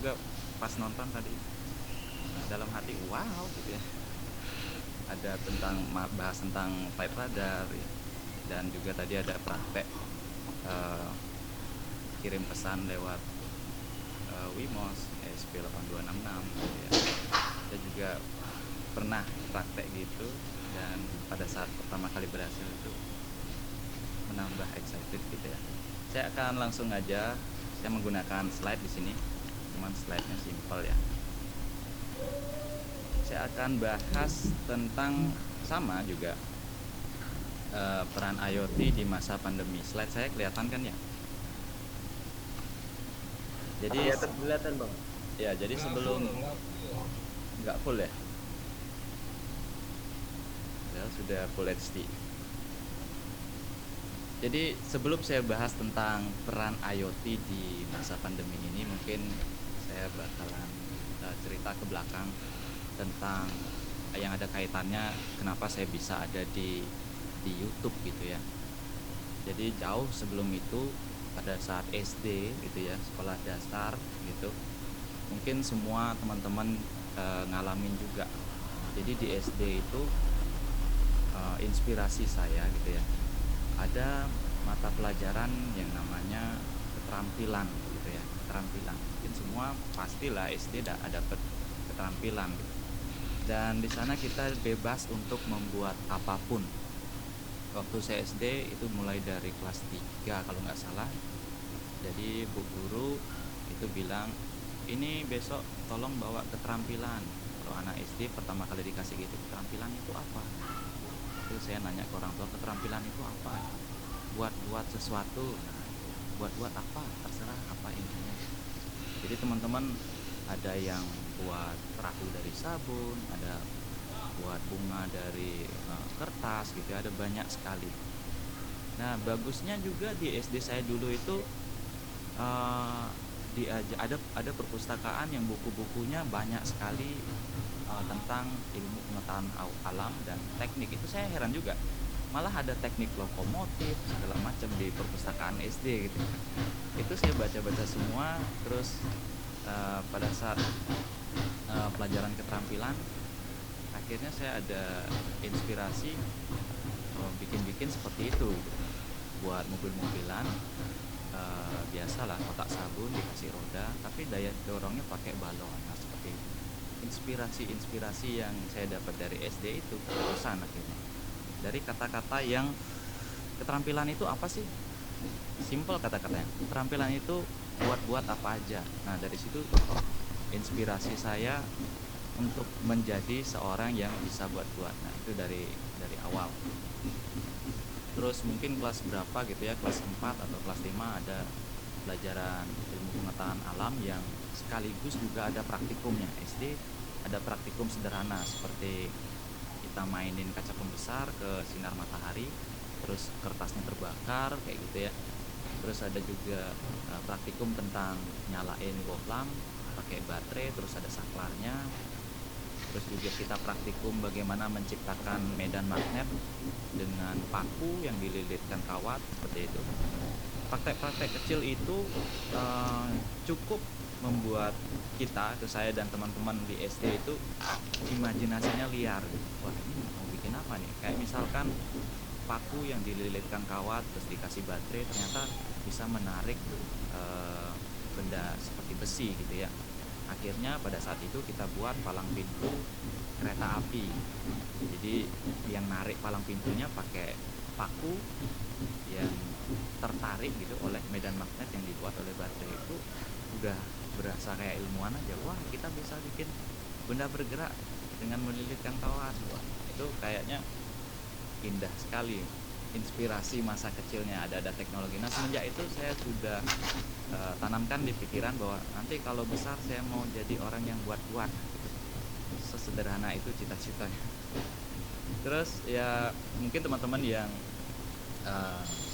juga pas nonton tadi dalam hati wow gitu ya, ada tentang bahas tentang flight radar ya. Dan juga tadi ada praktek uh, kirim pesan lewat Wimos ESP8266 gitu ya. Saya juga pernah praktek gitu, dan pada saat pertama kali berhasil itu menambah excited gitu ya. Saya akan langsung aja, saya menggunakan slide di sini, cuman slide-nya simple ya. Saya akan bahas tentang sama juga peran IoT di masa pandemi. Slide saya kelihatan kan ya? Jadi ya kelihatan bang. Ya, jadi sebelum nggak full ya, sudah full HD. Jadi sebelum saya bahas tentang peran IoT di masa pandemi ini, mungkin saya bakalan cerita ke belakang tentang yang ada kaitannya kenapa saya bisa ada di YouTube gitu ya. Jadi jauh sebelum itu, pada saat SD gitu ya, sekolah dasar gitu, mungkin semua teman-teman ngalamin juga. Jadi di SD itu inspirasi saya gitu ya, ada mata pelajaran yang namanya keterampilan gitu ya, keterampilan. Mungkin semua pastilah SD ada keterampilan gitu. Dan di sana kita bebas untuk membuat apapun. Waktu saya SD itu mulai dari kelas 3 kalau nggak salah. Jadi bu guru itu bilang, ini besok tolong bawa keterampilan. Kalau anak SD pertama kali dikasih gitu, keterampilan itu apa? Itu saya nanya ke orang tua, keterampilan itu apa? Buat sesuatu. Buat apa? Terserah apa intinya. Jadi teman-teman ada yang buat perahu dari sabun, ada buat bunga dari kertas gitu, ada banyak sekali. Nah, bagusnya juga di SD saya dulu itu ada perpustakaan yang buku-bukunya banyak sekali tentang ilmu pengetahuan alam dan teknik. Itu saya heran juga, malah ada teknik lokomotif segala macam di perpustakaan SD gitu. Itu saya baca-baca semua. Terus pada saat pelajaran keterampilan, akhirnya saya ada inspirasi bikin-bikin seperti itu gitu. Buat mobil-mobilan, biasalah kotak sabun dikasih roda, tapi daya dorongnya pakai balon. Nah, seperti itu. Inspirasi yang saya dapat dari SD itu terusan akhirnya dari kata-kata yang, keterampilan itu apa sih? Simple kata-katanya, keterampilan itu buat apa aja. Nah, dari situ inspirasi saya untuk menjadi seorang yang bisa buat. Nah, itu dari awal. Terus mungkin kelas berapa gitu ya, kelas 4 atau kelas 5 ada pelajaran ilmu pengetahuan alam yang sekaligus juga ada praktikumnya. SD ada praktikum sederhana seperti kita mainin kaca pembesar ke sinar matahari, terus kertasnya terbakar kayak gitu ya. Terus ada juga praktikum tentang nyalain bohlam pakai baterai, terus ada saklarnya. Terus juga kita praktikum bagaimana menciptakan medan magnet dengan paku yang dililitkan kawat seperti itu. Praktek-praktek kecil itu cukup membuat kita, itu saya dan teman-teman di SD itu imajinasinya liar. Wah, ini mau bikin apa nih? Kayak misalkan paku yang dililitkan kawat terus dikasih baterai, ternyata bisa menarik benda seperti besi gitu ya. Akhirnya pada saat itu kita buat palang pintu kereta api. Jadi yang narik palang pintunya pakai paku yang tertarik gitu oleh medan magnet yang dibuat oleh baterai. Itu udah berasa kayak ilmuwan aja. Wah, kita bisa bikin benda bergerak dengan melilitkan kawat. Wah, itu kayaknya indah sekali. Inspirasi masa kecilnya ada teknologi. Nah, semenjak itu saya sudah tanamkan di pikiran bahwa nanti kalau besar saya mau jadi orang yang buat gitu. Sesederhana itu cita-citanya. Terus ya mungkin teman-teman yang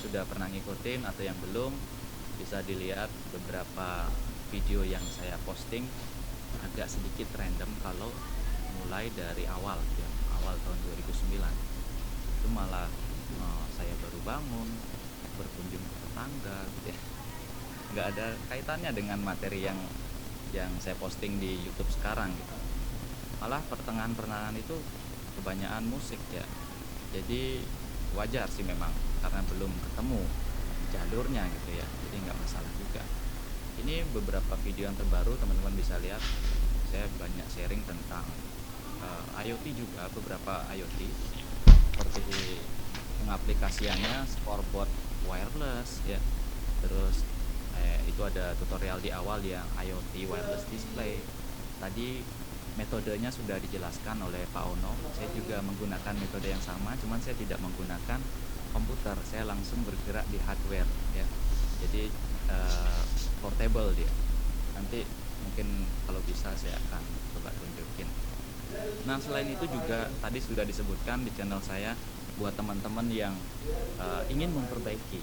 sudah pernah ngikutin atau yang belum, bisa dilihat beberapa video yang saya posting agak sedikit random kalau mulai dari awal ya, awal tahun 2009. Itu malah saya baru bangun, berkunjung ke tetangga gitu ya. Nggak ada kaitannya dengan materi yang yang saya posting di YouTube sekarang gitu. Malah pertengahan-pertengahan itu kebanyakan musik ya. Jadi wajar sih memang karena belum ketemu jalurnya gitu ya. Jadi nggak masalah juga. Ini beberapa video yang terbaru teman-teman bisa lihat. Saya banyak sharing tentang IoT juga, beberapa IoT seperti pengaplikasiannya scoreboard wireless ya. Terus itu ada tutorial di awal yang IoT wireless display. Tadi metodenya sudah dijelaskan oleh Pak Ono. Saya juga menggunakan metode yang sama, cuman saya tidak menggunakan komputer. Saya langsung bergerak di hardware ya. Jadi portable dia. Nanti mungkin kalau bisa saya akan coba tunjukin. Nah, selain itu juga tadi sudah disebutkan di channel saya buat teman-teman yang ingin memperbaiki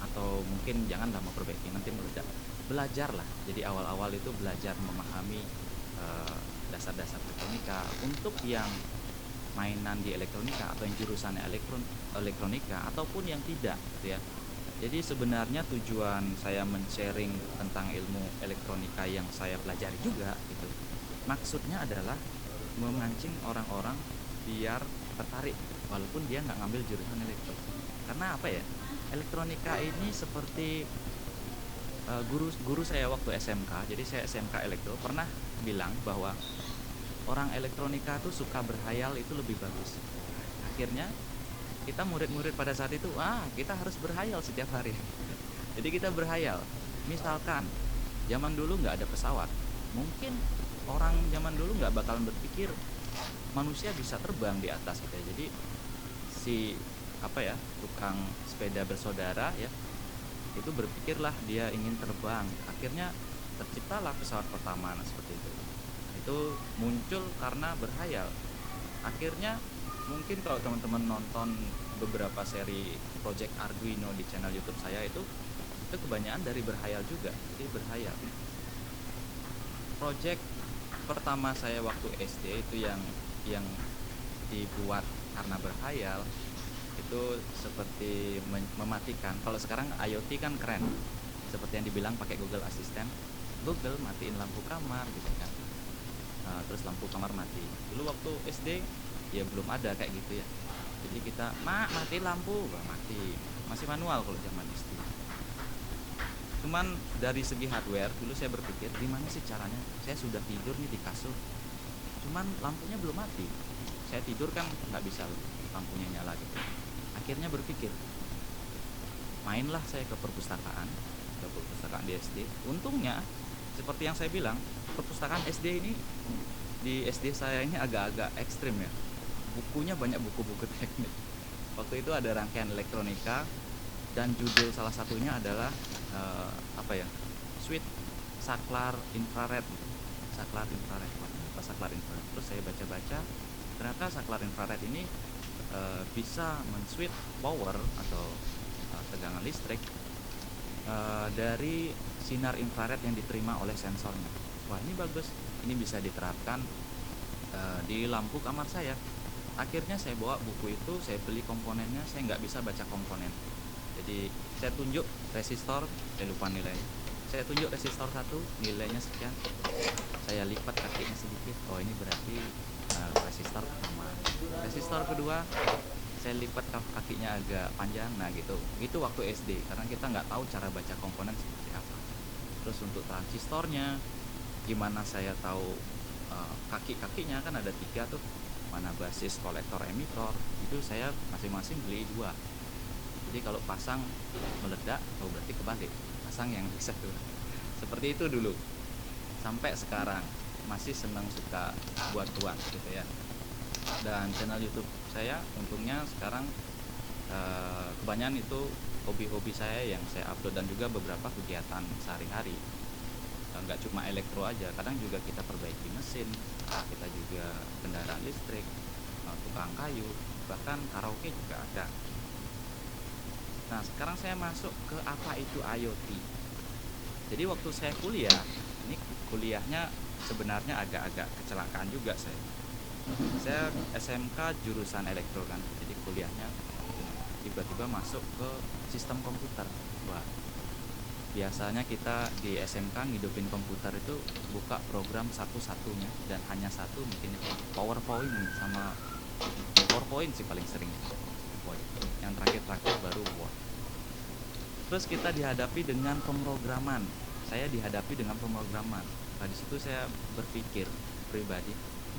atau mungkin janganlah memperbaiki, nanti meledak. Belajarlah. Jadi awal-awal itu belajar memahami dasar-dasar elektronika. Untuk yang mainan di elektronika atau yang jurusannya elektronika ataupun yang tidak gitu ya. Jadi sebenarnya tujuan saya men-sharing tentang ilmu elektronika yang saya pelajari juga gitu. Maksudnya adalah memancing orang-orang biar tertarik walaupun dia nggak ngambil jurusan elektro. Karena apa ya? Elektronika ini seperti guru saya waktu SMK. Jadi saya SMK elektro pernah bilang bahwa orang elektronika tuh suka berhayal itu lebih bagus. Akhirnya kita murid-murid pada saat itu, kita harus berhayal setiap hari. Jadi kita berhayal. Misalkan zaman dulu nggak ada pesawat, mungkin orang zaman dulu nggak bakalan berpikir manusia bisa terbang di atas gitu ya. Jadi si tukang sepeda bersaudara ya, itu berpikirlah dia ingin terbang. Akhirnya terciptalah pesawat pertama. Nah, seperti itu muncul karena berhayal. Akhirnya mungkin kalau teman-teman nonton beberapa seri Project Arduino di channel YouTube saya itu kebanyakan dari berhayal juga. Jadi berhayal. Project pertama saya waktu SD itu yang dibuat karena berhayal itu seperti mematikan. Kalau sekarang IoT kan keren, seperti yang dibilang pakai Google Assistant, Google matiin lampu kamar gitu kan. Terus lampu kamar mati. Dulu waktu SD ya belum ada kayak gitu ya. Jadi kita mati lampu, mati. Masih manual kalau zaman SD. Cuman dari segi hardware dulu saya berpikir gimana sih caranya? Saya sudah tidur nih di kasur, cuman lampunya belum mati. Saya tidur kan nggak bisa lampunya nyala gitu. Akhirnya berpikir, mainlah saya ke perpustakaan di SD. Untungnya seperti yang saya bilang, perpustakaan SD ini di SD saya ini agak-agak ekstrim ya. Bukunya banyak buku-buku teknik. Waktu itu ada rangkaian elektronika dan judul salah satunya adalah Switch saklar infrared. Saklar infrared. Apa saklar infrared? Terus saya baca-baca, ternyata saklar infrared ini bisa men-switch power atau tegangan listrik dari sinar infrared yang diterima oleh sensornya. Wah, ini bagus. Ini bisa diterapkan di lampu kamar saya. Akhirnya saya bawa buku itu, saya beli komponennya, saya nggak bisa baca komponen. Jadi saya tunjuk resistor, saya lupa nilai. Saya tunjuk resistor 1, nilainya sekian. Saya lipat kakinya sedikit. Oh, ini berarti resistor pertama. Resistor kedua, saya lipat kakinya agak panjang. Nah gitu. Itu waktu SD, karena kita nggak tahu cara baca komponen seperti apa. Terus untuk transistornya, gimana saya tahu kaki-kakinya kan ada 3 tuh, mana basis, kolektor, emitor. Itu saya masing-masing beli 2. Jadi kalau pasang meledak, berarti kebalik, pasang yang bisa tuh. Seperti itu dulu. Sampai sekarang masih senang suka buat-buat gitu ya. Dan channel YouTube saya untungnya sekarang kebanyakan itu hobi-hobi saya yang saya upload dan juga beberapa kegiatan sehari-hari. Nggak cuma elektro aja, kadang juga kita perbaiki mesin, kita juga kendaraan listrik, tukang kayu, bahkan karaoke juga ada. Nah, sekarang saya masuk ke apa itu IoT. Jadi waktu saya kuliah, ini kuliahnya sebenarnya agak-agak kecelakaan juga saya. Saya SMK jurusan elektro kan, jadi kuliahnya tiba-tiba masuk ke sistem komputer. Wah, biasanya kita di SMK ngidupin komputer itu buka program satu-satunya dan hanya satu, mungkin itu PowerPoint sama PowerPoint sih paling sering. Yang terakhir baru Word. Terus kita dihadapi dengan pemrograman. Saya dihadapi dengan pemrograman. Nah, di situ saya berpikir pribadi,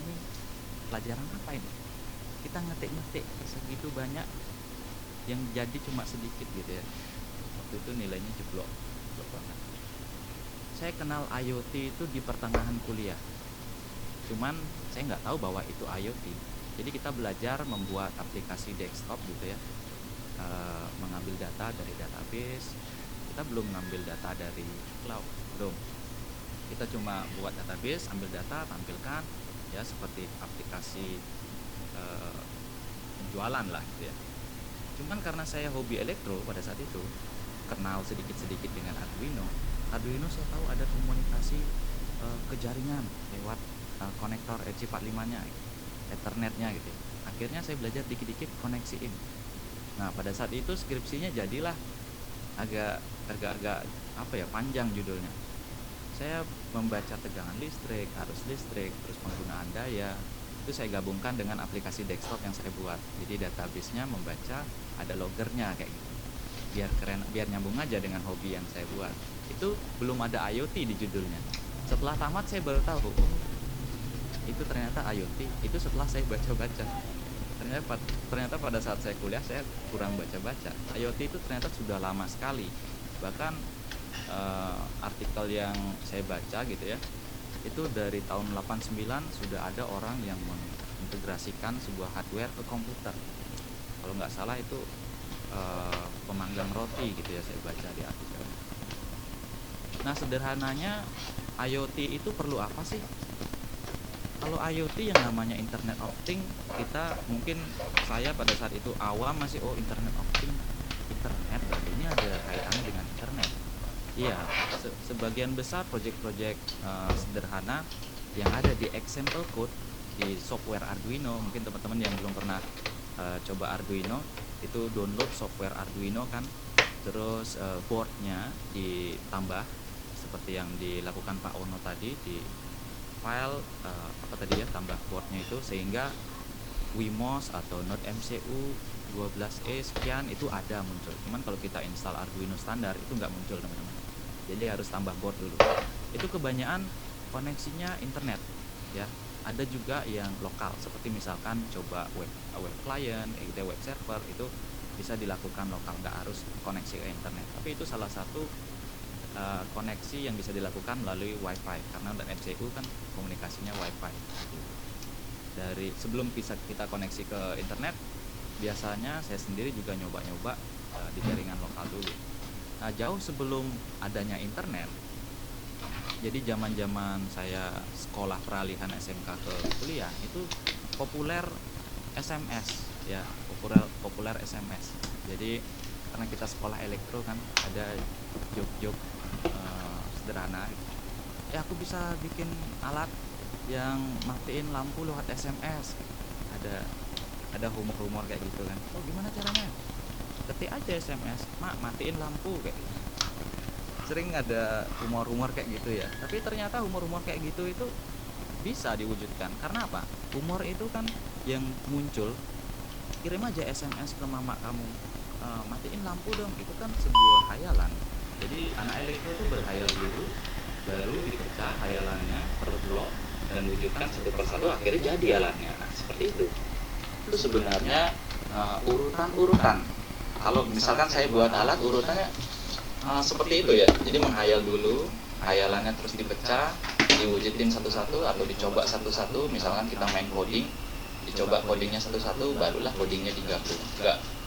ini pelajaran apa ini? Kita ngetik-ngetik segitu banyak, yang jadi cuma sedikit gitu ya. Waktu itu nilainya jeblok banget. Saya kenal IoT itu di pertengahan kuliah. Cuman saya nggak tahu bahwa itu IoT. Jadi kita belajar membuat aplikasi desktop gitu ya. Mengambil data dari database. Kita belum ngambil data dari cloud, belum. Kita cuma buat database, ambil data, tampilkan ya seperti aplikasi penjualan lah gitu ya. Cuman karena saya hobi elektro pada saat itu, kenal sedikit-sedikit dengan Arduino saya tahu ada komunikasi ke jaringan lewat konektor RJ45-nya, Ethernetnya gitu. Akhirnya saya belajar dikit-dikit koneksiin. Nah, pada saat itu skripsinya jadilah agak apa ya, panjang judulnya. Saya membaca tegangan listrik, arus listrik, terus penggunaan daya. Itu saya gabungkan dengan aplikasi desktop yang saya buat. Jadi database-nya membaca, ada loggernya kayak gitu. Biar keren, biar nyambung aja dengan hobi yang saya buat. Itu belum ada IoT di judulnya. Setelah tamat saya baru tahu, itu ternyata IoT. Itu setelah saya baca-baca. Ternyata pada saat saya kuliah saya kurang baca-baca. IoT itu ternyata sudah lama sekali. Bahkan artikel yang saya baca gitu ya, itu dari tahun 89 sudah ada orang yang mengintegrasikan sebuah hardware ke komputer. Kalau nggak salah itu pemanggang roti gitu ya, saya baca di artikel. Nah, sederhananya IoT itu perlu apa sih? Kalau IoT yang namanya Internet of Things, kita mungkin, saya pada saat itu awam masih Internet of Things, internet berarti ini ada kaitannya dengan internet. Iya, sebagian besar proyek-proyek sederhana yang ada di example code di software Arduino, mungkin teman-teman yang belum pernah coba Arduino, itu download software Arduino kan, terus boardnya ditambah seperti yang dilakukan Pak Ono tadi di file tambah boardnya itu, sehingga Wemos atau Node MCU 12E sekian itu ada muncul. Cuman kalau kita install Arduino standar itu nggak muncul teman-teman, jadi harus tambah board dulu. Itu kebanyakan koneksinya internet ya. Ada juga yang lokal, seperti misalkan coba web client, web server, itu bisa dilakukan lokal, nggak harus koneksi ke internet. Tapi itu salah satu koneksi yang bisa dilakukan melalui WiFi, karena MCU kan komunikasinya WiFi. Dari sebelum bisa kita koneksi ke internet, biasanya saya sendiri juga nyoba-nyoba di jaringan lokal dulu. Nah, jauh sebelum adanya internet, jadi zaman-zaman saya sekolah peralihan SMK ke kuliah, itu populer SMS ya, populer SMS. Jadi karena kita sekolah elektro kan, ada job-job sederhana gitu. Aku bisa bikin alat yang matiin lampu lewat SMS. Ada humor-humor kayak gitu kan. Oh, gimana caranya? Ketik aja SMS, "Mak, matiin lampu," kayak gitu. Sering ada humor-humor kayak gitu ya. Tapi ternyata humor-humor kayak gitu itu bisa diwujudkan. Karena apa? Humor itu kan yang muncul, kirim aja SMS ke mama kamu, "Matiin lampu dong." Itu kan sebuah hayalan. Jadi anak elektro itu berhayal dulu, baru dipecah hayalannya per blok dan wujudkan satu persatu, akhirnya jadi alatnya. Nah, seperti itu. Itu sebenarnya urutan-urutan. Kalau misalkan saya buat alat, urutannya seperti itu ya. Jadi menghayal dulu, hayalannya terus dipecah, diwujudin satu-satu atau dicoba satu-satu. Misalkan kita main coding, dicoba codingnya satu-satu, barulah codingnya digabung.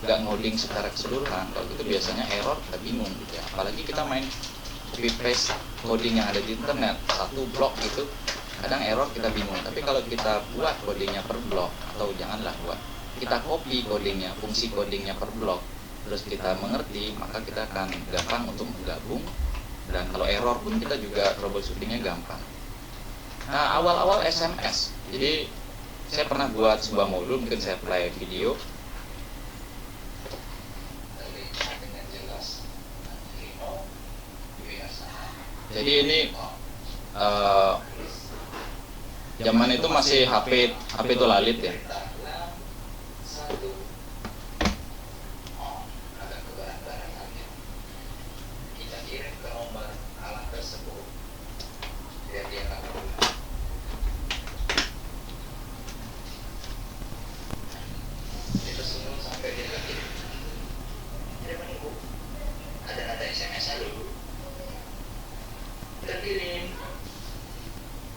Nggak ngoding secara keseluruhan. Kalau itu biasanya error, kita bingung gitu ya. Apalagi kita main copy paste coding yang ada di internet, satu blok gitu, kadang error, kita bingung. Tapi kalau kita buat codingnya per blok, atau janganlah buat, kita copy codingnya, fungsi codingnya per blok, terus kita mengerti, maka kita akan gampang untuk menggabung. Dan kalau error pun kita juga troubleshootingnya gampang. Nah, awal-awal SMS, jadi saya pernah buat sebuah modul, mungkin saya play video dengan jelas. Jadi ini zaman itu masih HP tulalit ya.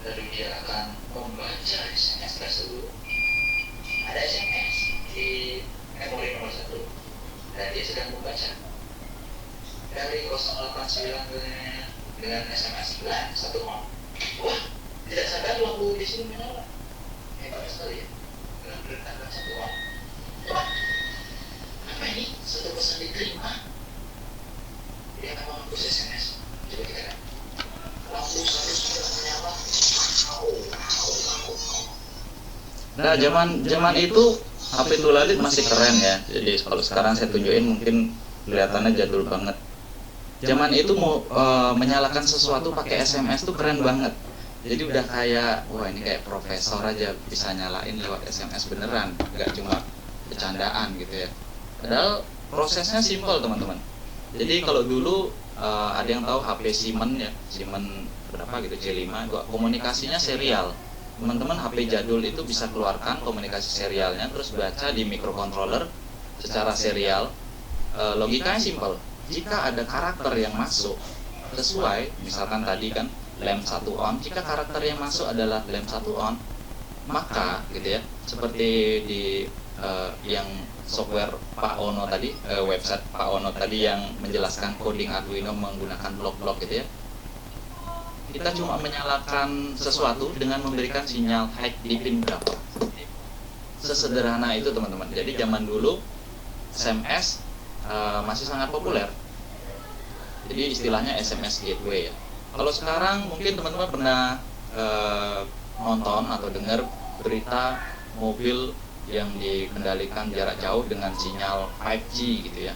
Lalu dia akan membaca SMS tersebut. Ada SMS di memori nomor 1 dan dia sedang membaca dari 089 dengan SMS 1 on. Wah, tidak sadar lampu di sini menyala. Hebat sekali ya. Dengan beritakan 1 on. Wah, apa ini? Satu pesan diterima. Dia akan menghapus SMS. Coba kita lihat. Lampu selalu sudah menyala. Nah, zaman itu HP tulalit masih keren ya. Jadi kalau sekarang saya tunjukin mungkin kelihatannya jadul banget. Zaman itu mau menyalakan sesuatu pakai SMS tuh keren banget. Jadi udah kayak, wah ini kayak profesor aja bisa nyalain lewat SMS beneran, nggak cuma bercandaan gitu ya. Padahal prosesnya simpel teman-teman. Jadi kalau dulu ada yang tahu HP Siemens ya, Siemens berapa gitu, C5, komunikasinya serial. Teman-teman HP jadul itu bisa keluarkan komunikasi serialnya, terus baca di microcontroller secara serial. Logikanya simpel. Jika ada karakter yang masuk sesuai, misalkan tadi kan lem 1 on, jika karakter yang masuk adalah lem 1 on, maka gitu ya, seperti di yang software Pak Ono tadi, website Pak Ono tadi yang menjelaskan coding Arduino menggunakan blok-blok gitu ya. Kita cuma menyalakan sesuatu dengan memberikan sinyal high di pin berapa. Sesederhana itu teman-teman. Jadi zaman dulu SMS masih sangat populer. Jadi istilahnya SMS gateway ya. Kalau sekarang mungkin teman-teman pernah nonton atau dengar berita mobil yang dikendalikan jarak jauh dengan sinyal 5G gitu ya.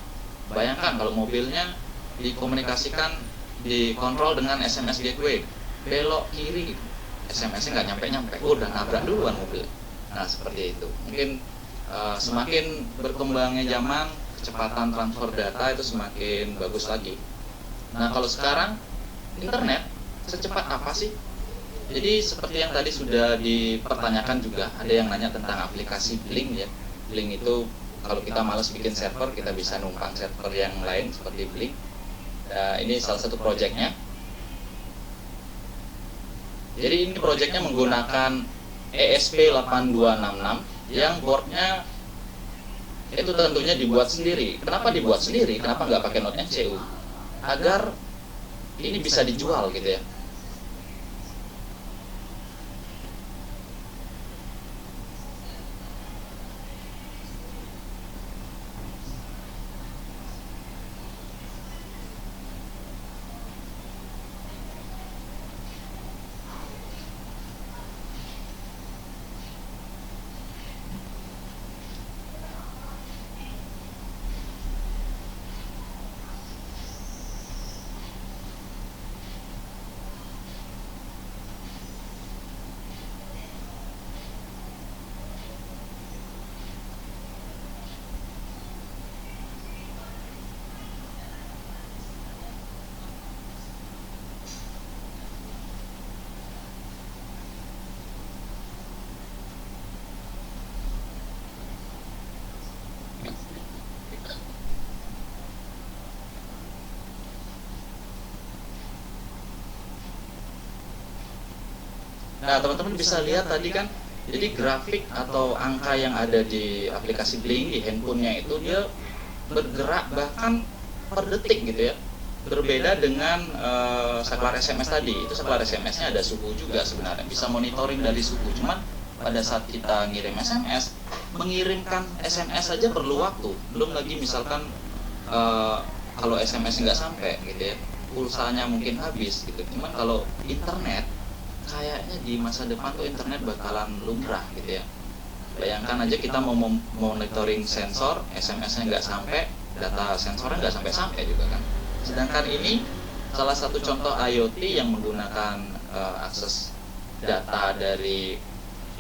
Bayangkan kalau mobilnya dikomunikasikan, dikontrol dengan SMS gateway, belok kiri, SMS-nya nggak nyampe-nyampe, udah nabrak duluan mobil. Nah seperti itu. Mungkin semakin berkembangnya zaman, kecepatan transfer data itu semakin bagus lagi. Nah kalau sekarang internet secepat apa sih? Jadi seperti yang tadi sudah dipertanyakan juga, ada yang nanya tentang aplikasi Blink ya. Blink itu kalau kita males bikin server, kita bisa numpang server yang lain seperti Blink. Nah, ini salah satu proyeknya. Jadi ini proyeknya menggunakan ESP8266 yang boardnya itu tentunya dibuat sendiri. Kenapa dibuat sendiri? Kenapa nggak pakai Node MCU? Agar ini bisa dijual gitu ya. Nah, teman-teman bisa lihat tadi kan, jadi grafik atau angka yang ada di aplikasi Blink di handphonenya itu dia bergerak bahkan per detik gitu ya. Berbeda dengan saklar SMS tadi. Itu saklar SMS-nya ada suhu juga sebenarnya, bisa monitoring dari suhu. Cuman pada saat kita ngirim SMS, mengirimkan SMS saja perlu waktu. Belum lagi misalkan kalau SMS nggak sampai gitu ya, pulsanya mungkin habis gitu. Cuman kalau internet, kayaknya di masa depan tuh internet bakalan lumrah gitu ya. Bayangkan aja kita mau monitoring sensor, SMS-nya nggak sampai, data sensornya nggak sampai-sampai juga kan. Sedangkan ini Salah satu contoh IoT yang menggunakan akses data dari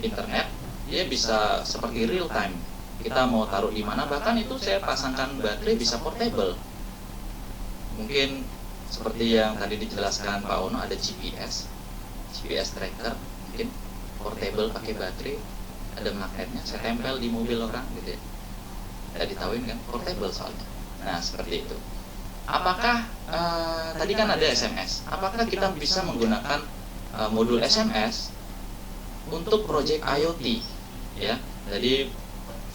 internet, dia bisa seperti real time. Kita mau taruh di mana, bahkan itu saya pasangkan baterai bisa portable. Mungkin seperti yang tadi dijelaskan Pak Ono, ada GPS tracker, mungkin portable pakai baterai, ada magnetnya, saya tempel di mobil orang gitu ya. Nggak ditahuin kan, portable soalnya. Nah seperti itu. Apakah tadi kan ada SMS? Apakah kita bisa menggunakan modul SMS untuk project IoT? Ya, jadi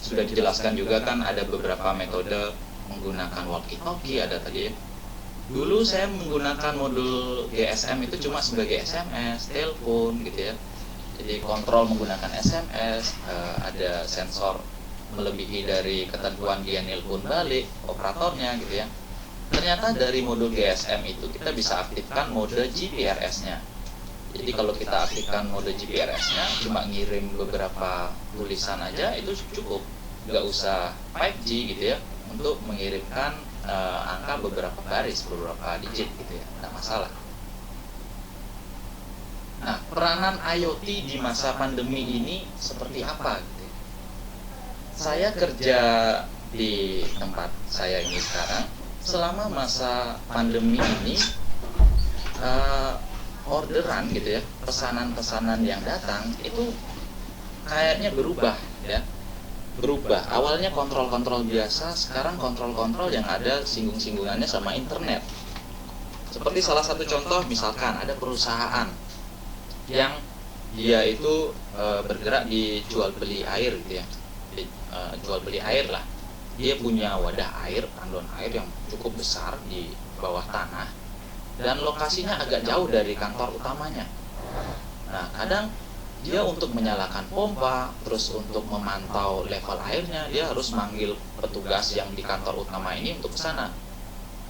sudah dijelaskan juga kan ada beberapa metode menggunakan walkie-talkie ada tadi ya. Dulu saya menggunakan modul GSM itu cuma sebagai SMS, telepon gitu ya. Jadi kontrol menggunakan SMS, ada sensor melebihi dari ketentuan dia nelpon balik operatornya gitu ya. Ternyata dari modul GSM itu kita bisa aktifkan mode GPRS-nya. Jadi kalau kita aktifkan mode GPRS-nya, cuma ngirim beberapa tulisan aja itu cukup, nggak usah 5G gitu ya, untuk mengirimkan angka beberapa baris, beberapa digit gitu ya, nggak masalah. Nah, peranan IoT di masa pandemi ini seperti apa gitu ya? Saya kerja di tempat saya ini sekarang, selama masa pandemi ini orderan gitu ya, pesanan-pesanan yang datang itu kayaknya berubah ya. Berubah. Awalnya kontrol-kontrol biasa, sekarang kontrol-kontrol yang ada singgung-singgungannya sama internet. Seperti salah satu contoh, misalkan ada perusahaan yang dia itu bergerak di jual beli air gitu ya. Jual beli air lah. Dia punya wadah air, tandon air yang cukup besar di bawah tanah, dan lokasinya agak jauh dari kantor utamanya. Nah, kadang dia untuk menyalakan pompa, terus untuk memantau level airnya, dia harus manggil petugas yang di kantor utama ini untuk ke sana.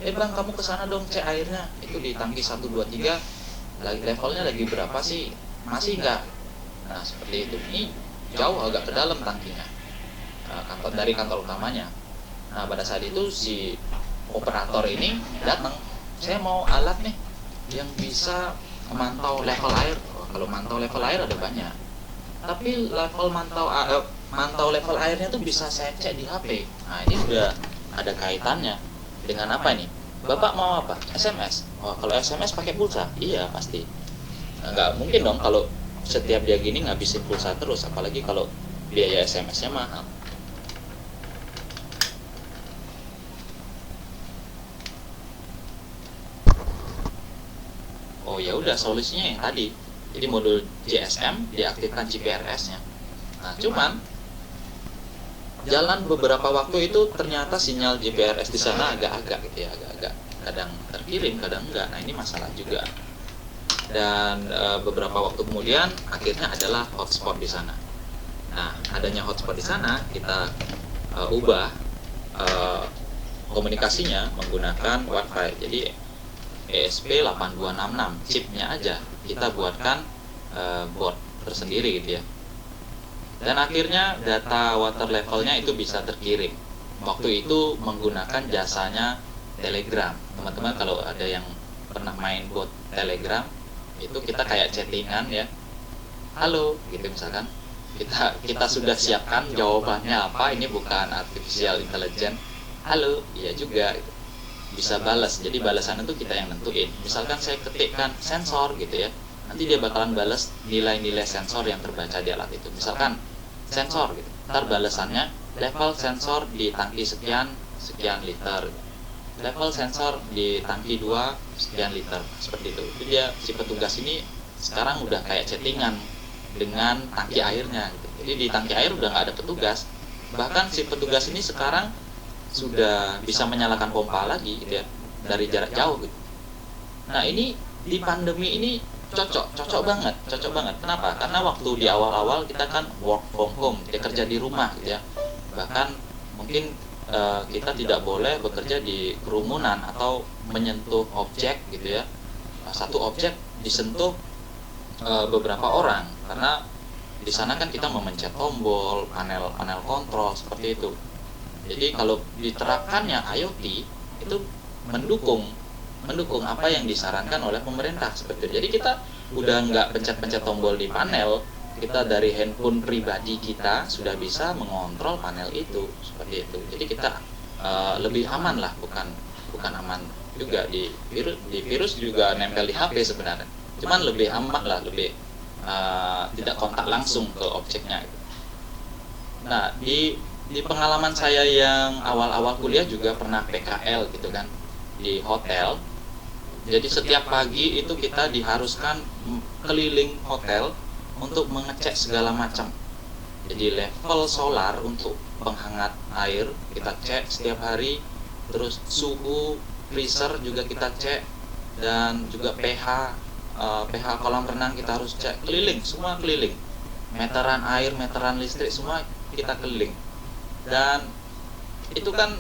Bang, kamu ke sana dong, cek airnya. Itu di tangki 1, 2, 3, levelnya lagi berapa sih? Masih enggak? Nah, seperti itu. Ini jauh agak ke dalam tangkinya. Dari kantor utamanya. Nah, pada saat itu si operator ini datang, saya mau alat nih yang bisa memantau level air. Kalau mantau level air ada banyak, tapi mantau level airnya tuh bisa saya cek di HP. Nah, ini udah ada kaitannya dengan apa nih? Bapak mau apa? SMS. Oh, kalau SMS pakai pulsa? Iya pasti. Nah, nggak mungkin dong kalau setiap dia gini ngabisin pulsa terus, apalagi kalau biaya SMS-nya mahal. Oh ya udah, solusinya yang tadi. Jadi modul GSM diaktifkan GPRS-nya. Nah, cuman jalan beberapa waktu itu ternyata sinyal GPRS di sana agak-agak gitu ya, agak-agak kadang terkirim, kadang enggak. Nah, ini masalah juga. Dan beberapa waktu kemudian akhirnya adalah hotspot di sana. Nah, adanya hotspot di sana kita ubah komunikasinya menggunakan Wi-Fi. Jadi ESP8266 chipnya aja kita buatkan board tersendiri gitu ya. Dan akhirnya data water levelnya itu bisa terkirim. Waktu itu menggunakan jasanya Telegram. Teman-teman kalau ada yang pernah main bot Telegram, itu kita kayak chattingan ya. Halo gitu misalkan. Kita sudah siapkan jawabannya apa, ini bukan artificial intelligence. Halo, iya juga gitu. Bisa balas, jadi balasan itu kita yang nentuin. Misalkan saya ketikkan sensor gitu ya, nanti dia bakalan balas nilai-nilai sensor yang terbaca di alat itu. Misalkan sensor gitu, ntar balasannya level sensor di tangki sekian liter, level sensor di tangki 2 sekian liter, seperti itu. Jadi dia, si petugas ini sekarang udah kayak chattingan dengan tangki airnya gitu. Jadi di tangki air udah nggak ada petugas, bahkan si petugas ini sekarang sudah bisa menyalakan pompa lagi gitu ya, dari jarak jauh gitu. Nah, ini di pandemi ini cocok banget. Kenapa? Karena waktu di awal-awal kita kan work from home, kita kerja di rumah gitu ya. Bahkan mungkin kita tidak boleh bekerja di kerumunan atau menyentuh objek gitu ya. Satu objek disentuh beberapa orang, karena di sana kan kita memencet tombol, panel kontrol seperti itu. Jadi kalau diterapkannya IoT itu mendukung mendukung apa yang disarankan oleh pemerintah seperti itu. Jadi kita udah nggak pencet-pencet tombol di panel, kita dari handphone pribadi kita sudah bisa mengontrol panel itu seperti itu. Jadi kita lebih aman lah, bukan aman juga di virus juga nempel di HP sebenarnya. Cuman lebih aman lah, lebih tidak kontak langsung ke objeknya. Nah, di pengalaman saya yang awal-awal kuliah juga pernah PKL gitu kan di hotel. Jadi setiap pagi itu kita diharuskan keliling hotel untuk mengecek segala macam. Jadi level solar untuk penghangat air kita cek setiap hari, terus suhu freezer juga kita cek, dan juga pH kolam renang kita harus cek, keliling, semua keliling. Meteran air, meteran listrik semua kita keliling. Dan itu kan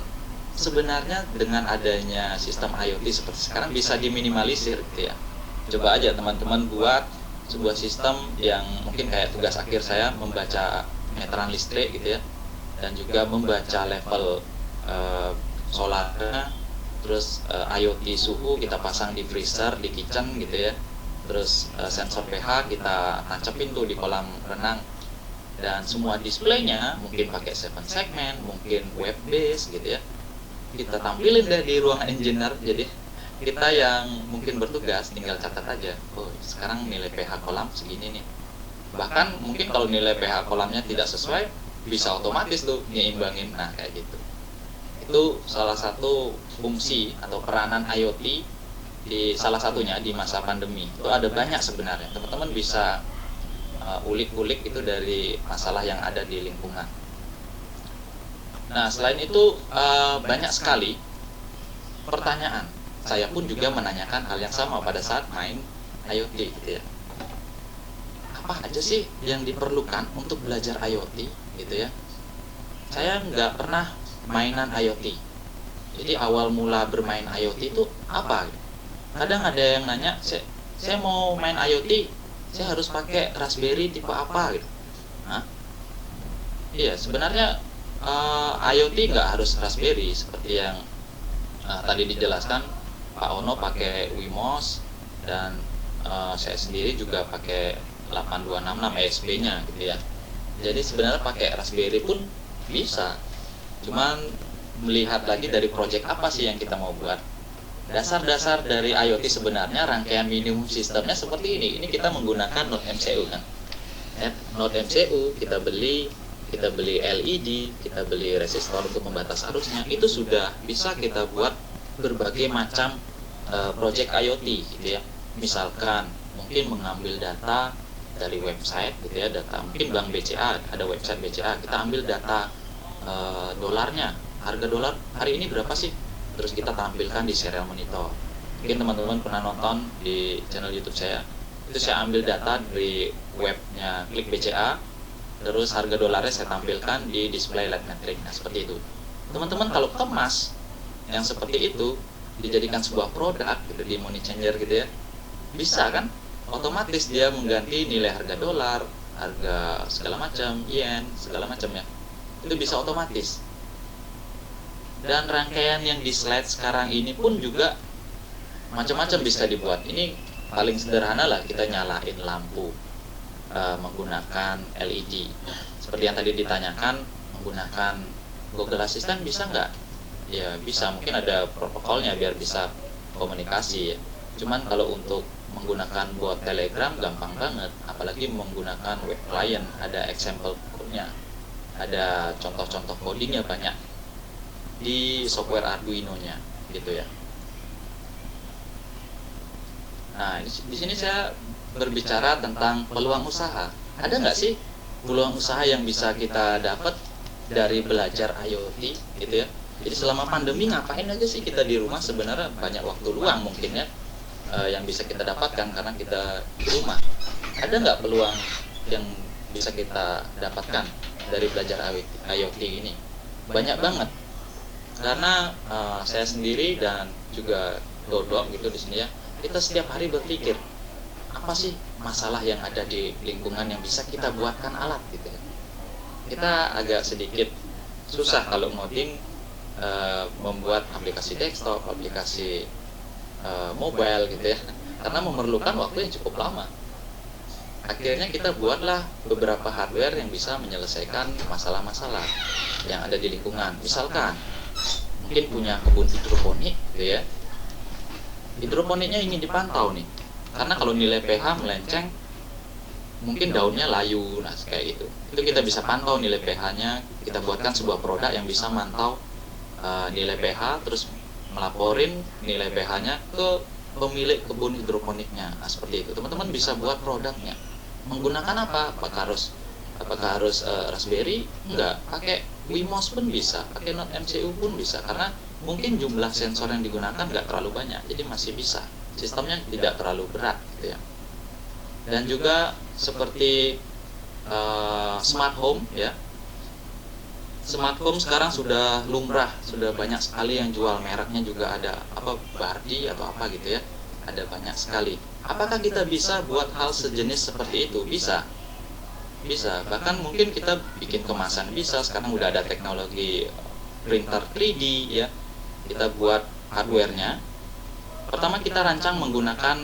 sebenarnya dengan adanya sistem IoT seperti sekarang bisa diminimalisir gitu ya. Coba aja teman-teman buat sebuah sistem yang mungkin kayak tugas akhir saya membaca meteran listrik gitu ya, dan juga membaca level solarnya, terus IoT suhu kita pasang di freezer, di kitchen gitu ya, terus sensor pH kita tancapin tuh di kolam renang, dan semua displaynya mungkin pakai 7 segment, mungkin web based gitu ya, kita tampilin deh di ruangan engineer. Jadi kita yang mungkin bertugas tinggal catat aja, oh sekarang nilai pH kolam segini nih. Bahkan mungkin kalau nilai pH kolamnya tidak sesuai, bisa otomatis tuh nyimbangin. Nah kayak gitu. Itu salah satu fungsi atau peranan IoT di salah satunya di masa pandemi. Itu ada banyak sebenarnya. Teman-teman bisa ulik-ulik itu dari masalah yang ada di lingkungan. Nah, selain itu banyak sekali pertanyaan. Saya pun juga menanyakan hal yang sama pada saat main IoT gitu ya. Apa aja sih yang diperlukan untuk belajar IoT gitu ya? Saya nggak pernah mainan IoT. Jadi awal mula bermain IoT itu apa? Kadang ada yang nanya, saya mau main IoT, saya harus pakai Raspberry tipe apa gitu. Hah? Iya, sebenarnya IoT nggak harus Raspberry seperti yang tadi dijelaskan Pak Ono pakai Wemos, dan saya sendiri juga pakai 8266 ESP-nya gitu ya. Jadi sebenarnya pakai Raspberry pun bisa, cuman melihat lagi dari project apa sih yang kita mau buat. Dasar-dasar dari IoT sebenarnya rangkaian minimum sistemnya seperti ini. Ini kita menggunakan Node MCU kan. Node MCU kita beli LED, kita beli resistor untuk membatas arusnya. Itu sudah bisa kita buat berbagai macam project IoT gitu ya. Misalkan mungkin mengambil data dari website gitu ya, data mungkin bank BCA, ada website BCA, kita ambil data dolarnya, harga dolar hari ini berapa sih, terus kita tampilkan di serial monitor. Mungkin teman-teman pernah nonton di channel YouTube saya, itu saya ambil data dari webnya Klik BCA, terus harga dolarnya saya tampilkan di display light metric. Nah seperti itu. Teman-teman kalau kemas yang seperti itu dijadikan sebuah produk gitu di money changer gitu ya, bisa kan? Otomatis dia mengganti nilai harga dolar, harga segala macam, yen, segala macam ya. Itu bisa otomatis. Dan rangkaian yang di slide sekarang ini pun juga macam-macam bisa dibuat. Ini paling sederhana lah, kita nyalain lampu menggunakan LED. Seperti yang tadi ditanyakan, menggunakan Google Assistant bisa nggak? Ya bisa, mungkin ada protokolnya biar bisa komunikasi ya. Cuman kalau untuk menggunakan bot Telegram gampang banget, apalagi menggunakan web client, ada example code-nya, ada contoh-contoh codingnya banyak di software Arduino-nya gitu ya. Nah, di sini saya berbicara tentang peluang usaha. Ada nggak sih peluang usaha yang bisa kita dapat dari belajar IoT gitu ya? Jadi selama pandemi ngapain aja sih kita di rumah? Sebenarnya banyak waktu luang mungkin ya, yang bisa kita dapatkan karena kita di rumah. Ada nggak peluang yang bisa kita dapatkan dari belajar IoT ini? Banyak banget. Karena saya sendiri dan juga Dodok gitu di sini ya, kita setiap hari berpikir apa sih masalah yang ada di lingkungan yang bisa kita buatkan alat gitu ya. Kita agak sedikit susah kalau ngoding, membuat aplikasi desktop, aplikasi mobile gitu ya, karena memerlukan waktu yang cukup lama. Akhirnya kita buatlah beberapa hardware yang bisa menyelesaikan masalah-masalah yang ada di lingkungan. Misalkan mungkin punya kebun hidroponik gitu ya, hidroponiknya ingin dipantau nih, karena kalau nilai pH melenceng mungkin daunnya layu, nah kayak gitu. Itu kita bisa pantau nilai pH-nya, kita buatkan sebuah produk yang bisa mantau nilai pH, terus melaporin nilai pH-nya ke pemilik kebun hidroponiknya. Nah, seperti itu. Teman-teman bisa buat produknya. Menggunakan apa? Apakah harus Raspberry? Enggak. Pakai Wemos pun bisa, pakai Node MCU pun bisa, karena mungkin jumlah sensor yang digunakan nggak terlalu banyak, jadi masih bisa. Sistemnya tidak terlalu berat gitu ya. Dan juga seperti smart home ya. Smart home sekarang sudah lumrah, sudah banyak sekali yang jual, mereknya juga ada, Bardi atau apa gitu ya. Ada banyak sekali. Apakah kita bisa buat hal sejenis seperti itu? Bisa. Bisa. Bahkan mungkin kita bikin kemasan bisa. Sekarang udah ada teknologi printer 3D ya. Kita buat hardware-nya. Pertama kita rancang menggunakan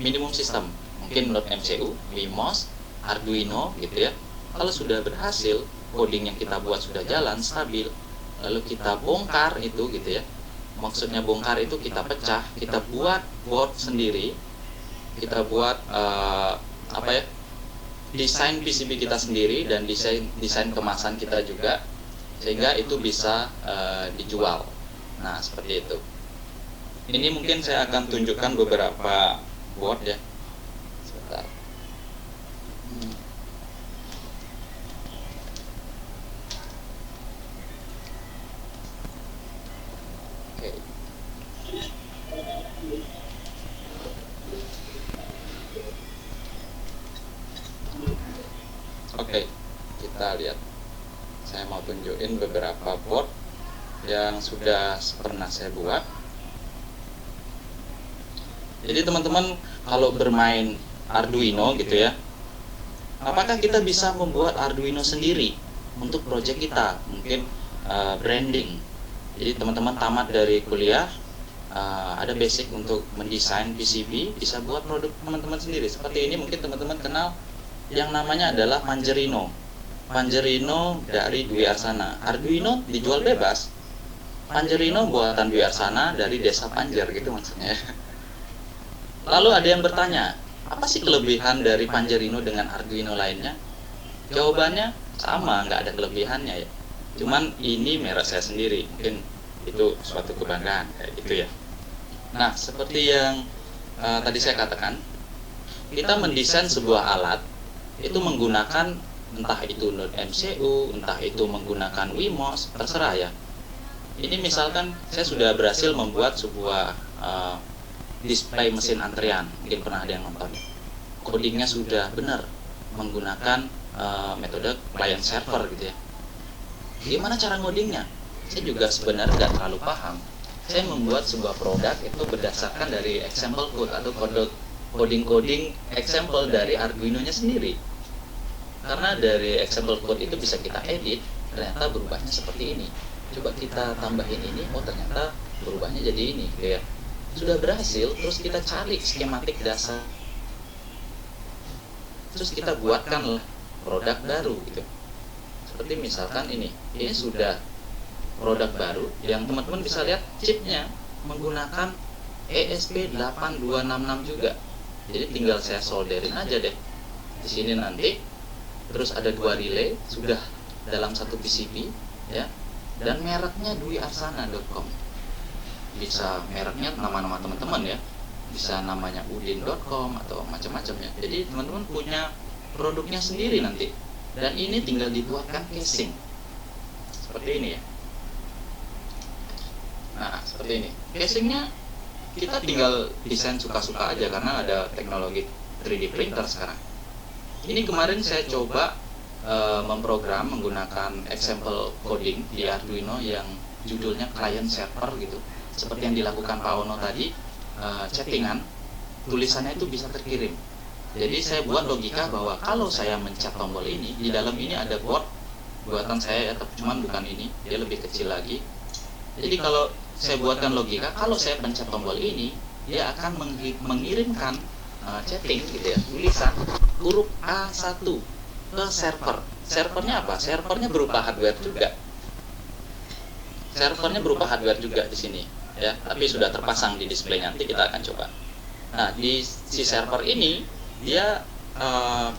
minimum system, mungkin Node MCU, Wemos, Arduino gitu ya. Kalau sudah berhasil, coding yang kita buat sudah jalan stabil, lalu kita bongkar itu gitu ya. Maksudnya bongkar itu kita pecah, kita buat board sendiri, kita buat desain PCB kita sendiri dan desain kemasan kita juga, sehingga itu bisa dijual. Nah, seperti itu. Ini mungkin saya akan tunjukkan beberapa board ya. Sebentar. Oke. Oke, kita lihat. Saya mau tunjukin beberapa board yang sudah pernah saya buat. Jadi teman-teman kalau bermain Arduino gitu ya, apakah kita bisa membuat Arduino sendiri untuk project kita? Mungkin branding. Jadi teman-teman tamat dari kuliah, ada basic untuk mendesain PCB, bisa buat produk teman-teman sendiri. Seperti ini mungkin teman-teman kenal yang namanya adalah Pangerino. Pangerino dari Dwi Arsana. Arduino dijual bebas. Pangerino buatan Dwi Arsana dari desa Panjer gitu maksudnya. Lalu ada yang bertanya, apa sih kelebihan dari Pangerino dengan Arduino lainnya? Jawabannya sama, nggak ada kelebihannya ya. Cuman ini merek saya sendiri, mungkin itu suatu kebanggaan kayak gitu ya. Nah, seperti yang tadi saya katakan, kita mendesain sebuah alat itu menggunakan entah itu Node MCU, entah itu menggunakan Wemos, terserah ya. Ini misalkan saya sudah berhasil membuat sebuah display mesin antrian, mungkin pernah ada yang nonton. Codingnya sudah benar, menggunakan metode client server gitu ya. Gimana cara ngodingnya? Saya juga sebenarnya nggak terlalu paham. Saya membuat sebuah produk itu berdasarkan dari example code atau coding example dari Arduino-nya sendiri. Karena dari example code itu bisa kita edit, ternyata berubahnya seperti ini. Coba kita tambahin ini, oh ternyata berubahnya jadi ini gitu ya. Sudah berhasil, terus kita cari skematik dasar, terus kita buatkan produk baru gitu. Seperti misalkan ini sudah produk baru yang teman-teman bisa lihat chipnya menggunakan ESP8266 juga. Jadi tinggal saya solderin aja deh di sini nanti. Terus ada 2 relay sudah dalam satu PCB ya, dan mereknya dwiarsana.com. Bisa mereknya nama-nama teman-teman ya, bisa namanya udin.com atau macam-macam ya. Jadi teman-teman punya produknya sendiri nanti, dan ini tinggal dibuatkan casing seperti ini ya. Nah, seperti ini casingnya, kita tinggal desain suka-suka aja karena ada teknologi 3D printer sekarang. Ini kemarin saya coba memprogram menggunakan example coding di Arduino yang judulnya client server gitu. Seperti yang dilakukan Pak Ono tadi, chattingan, tulisannya itu bisa terkirim. Jadi saya buat logika bahwa kalau saya mencet tombol ini, di dalam ini ada board buatan saya ya, tapi cuman bukan ini, dia lebih kecil lagi. Jadi kalau saya buatkan logika, kalau saya pencet tombol ini, dia akan mengirimkan chatting gitu ya, tulisan huruf A1 ke server. Servernya apa? Servernya berupa hardware juga. Servernya berupa hardware juga di sini ya, tapi sudah terpasang di display, nanti kita akan coba. Nah, di si server ini dia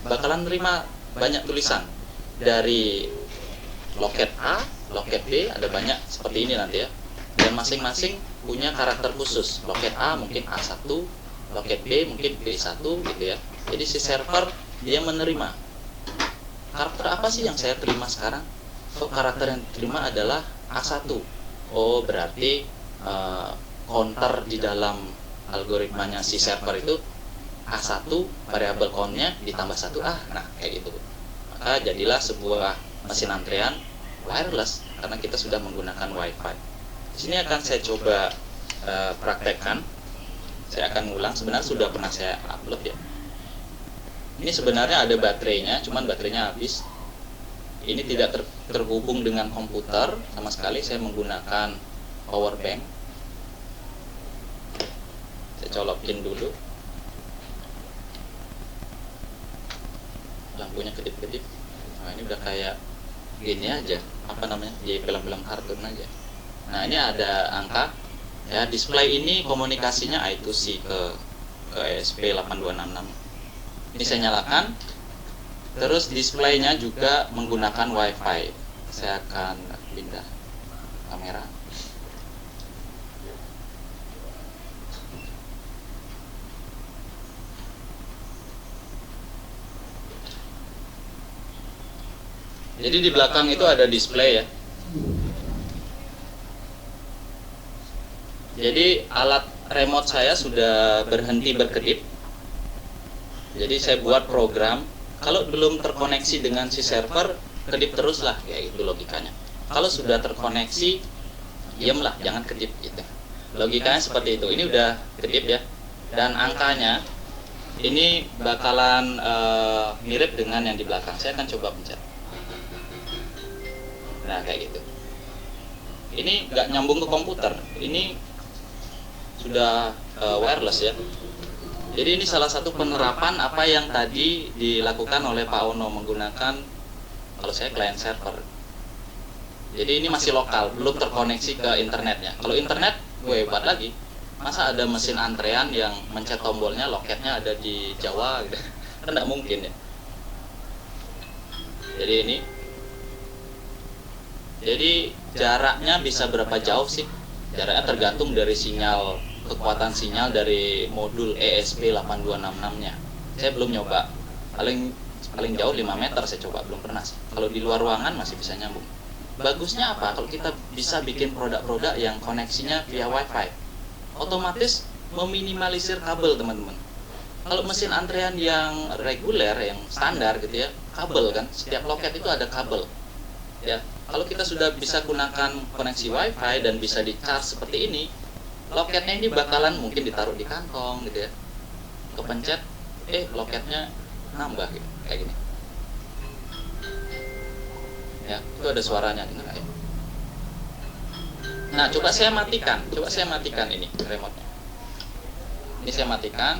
bakalan nerima banyak tulisan dari loket A, loket B, ada banyak seperti ini nanti ya. Dan masing-masing punya karakter khusus. Loket A mungkin A1, loket B mungkin B1 gitu ya. Jadi si server dia menerima karakter apa sih yang saya terima sekarang? Oh, karakter yang diterima adalah A1. Oh, berarti counter di dalam algoritmanya si server itu A1, variabel count-nya ditambah 1A. Nah, kayak gitu. Maka jadilah sebuah mesin antrean wireless karena kita sudah menggunakan Wi-Fi. Di sini akan saya coba praktekkan. Saya akan ulang, sebenarnya sudah pernah saya upload ya. Ini sebenarnya ada baterainya, cuman baterainya habis. Ini tidak terhubung dengan komputer sama sekali, saya menggunakan power bank. Saya colokin dulu. Lampunya kedip-kedip. Nah, ini udah kayak gini aja, apa namanya, di film-film kartun aja. Nah, ini ada angka ya, display ini komunikasinya I2C ke ESP8266. Ini saya nyalakan. Terus displaynya juga menggunakan Wi-Fi. Saya akan pindah kamera. Jadi di belakang itu ada display ya. Jadi alat remote saya sudah berhenti berkedip. Jadi saya buat program, kalau belum terkoneksi dengan si server, kedip terus lah, kayak gitu logikanya. Kalau sudah terkoneksi, diamlah, jangan kedip gitu. Logikanya seperti itu. Ini udah kedip ya. Dan angkanya ini bakalan mirip dengan yang di belakang. Saya akan coba pencet. Nah, kayak gitu. Ini nggak nyambung ke komputer. Ini sudah wireless ya. Jadi ini salah satu penerapan apa yang tadi dilakukan oleh Pak Ono menggunakan, kalau saya client server. Jadi ini masih lokal, belum terkoneksi ke internetnya. Kalau internet, gue hebat lagi. Masa ada mesin antrean yang mencet tombolnya, loketnya ada di Jawa gitu. Kan nggak mungkin ya. Jadi ini. Jadi jaraknya bisa berapa jauh sih? Jaraknya tergantung dari sinyal, kekuatan sinyal dari modul ESP8266-nya. Saya belum nyoba. Paling jauh 5 meter saya coba, belum pernah sih. Kalau di luar ruangan masih bisa nyambung. Bagusnya apa? Kalau kita bisa bikin produk-produk yang koneksinya via Wi-Fi, otomatis meminimalisir kabel, teman-teman. Kalau mesin antrean yang reguler, yang standar gitu ya, kabel kan, setiap loket itu ada kabel. Ya, kalau kita sudah bisa gunakan koneksi Wi-Fi dan bisa di-charge seperti ini, loketnya ini bakalan mungkin ditaruh di kantong gitu ya. Kepencet, loketnya nambah gitu, kayak gini. Ya, itu ada suaranya, dengar ya. Nah, coba saya matikan ini remote-nya. Ini saya matikan.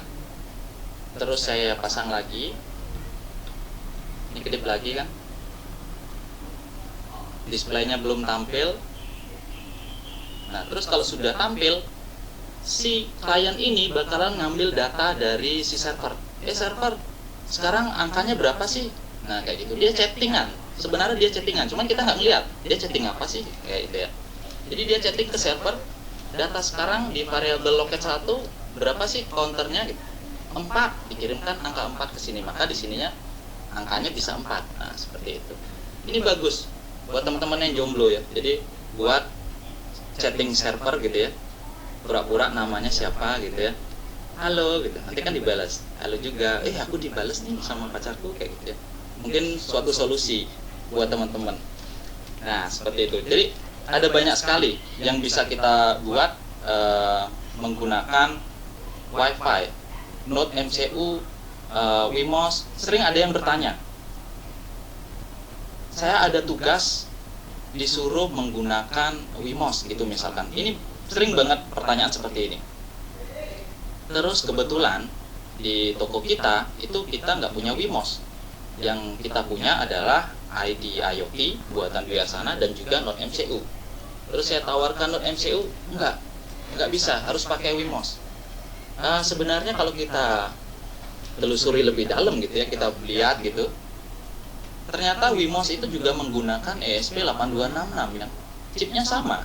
Terus saya pasang lagi. Ini kedip lagi kan. Displaynya belum tampil. Nah, terus kalau sudah tampil, si klien ini bakalan ngambil data dari si server. Server, sekarang angkanya berapa sih? Nah, kayak gitu. Dia chattingan. Sebenarnya dia chattingan, cuman kita nggak ngeliat dia chatting apa sih, kayak gitu ya. Jadi dia chatting ke server, data sekarang di variabel loket 1 berapa sih counternya gitu. 4, dikirimkan angka 4 ke sini, maka di sininya angkanya bisa 4. Nah, seperti itu. Ini bagus buat teman-teman yang jomblo ya. Jadi buat chatting server gitu ya, pura-pura namanya siapa gitu ya, halo gitu, nanti kan dibalas halo juga, aku dibalas nih sama pacarku, kayak gitu ya. Mungkin suatu solusi buat teman-teman. Nah, seperti itu. Jadi ada banyak sekali yang bisa kita buat menggunakan Wi-Fi, Node MCU, Wemos. Sering ada yang bertanya, saya ada tugas disuruh menggunakan Wemos gitu misalkan. Ini sering banget pertanyaan seperti ini. Terus kebetulan di toko kita itu kita nggak punya Wimos. Yang kita punya adalah ID IoT buatan Wiasana dan juga Node MCU. Terus saya tawarkan Node MCU, nggak bisa, harus pakai Wimos. Sebenarnya kalau kita telusuri lebih dalam gitu ya, kita lihat gitu, ternyata Wimos itu juga menggunakan ESP8266 yang chipnya sama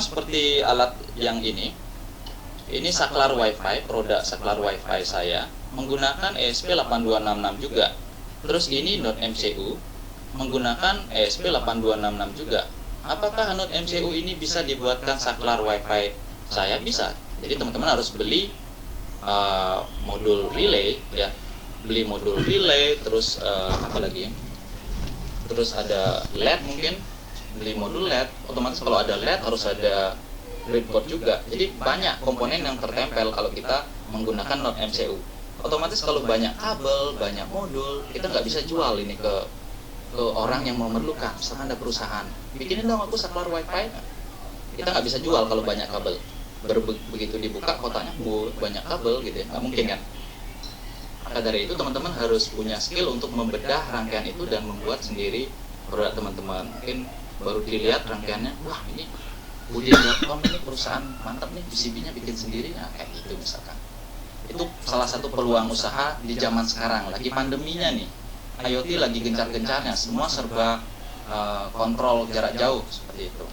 seperti alat yang ini. Ini saklar WiFi, produk saklar WiFi saya menggunakan ESP8266 juga. Terus ini Node MCU menggunakan ESP8266 juga. Apakah Node MCU ini bisa dibuatkan saklar WiFi saya? Bisa. Jadi teman-teman harus beli modul relay ya. Beli modul relay, terus apa lagi? Terus ada LED mungkin. Beli modul LED. Otomatis kalau ada LED harus ada breadboard juga. Jadi banyak komponen yang tertempel kalau kita menggunakan Node MCU. Otomatis kalau banyak kabel, banyak modul, kita nggak bisa jual ini ke orang yang memerlukan. Misalkan ada perusahaan, bikinin dong aku saklar WiFi. Kita nggak bisa jual kalau banyak kabel. Begitu dibuka kotaknya banyak kabel gitu ya, nggak mungkin kan. Maka dari itu teman-teman harus punya skill untuk membedah rangkaian itu dan membuat sendiri produk teman-teman. Mungkin baru dilihat rangkaiannya, wah ini Udin.com ini perusahaan mantap nih, PCB-nya bikin sendiri, nah kayak gitu misalkan. Itu salah satu peluang usaha di zaman sekarang, lagi pandeminya nih. IoT lagi gencar-gencarnya, semua serba kontrol jarak jauh seperti itu.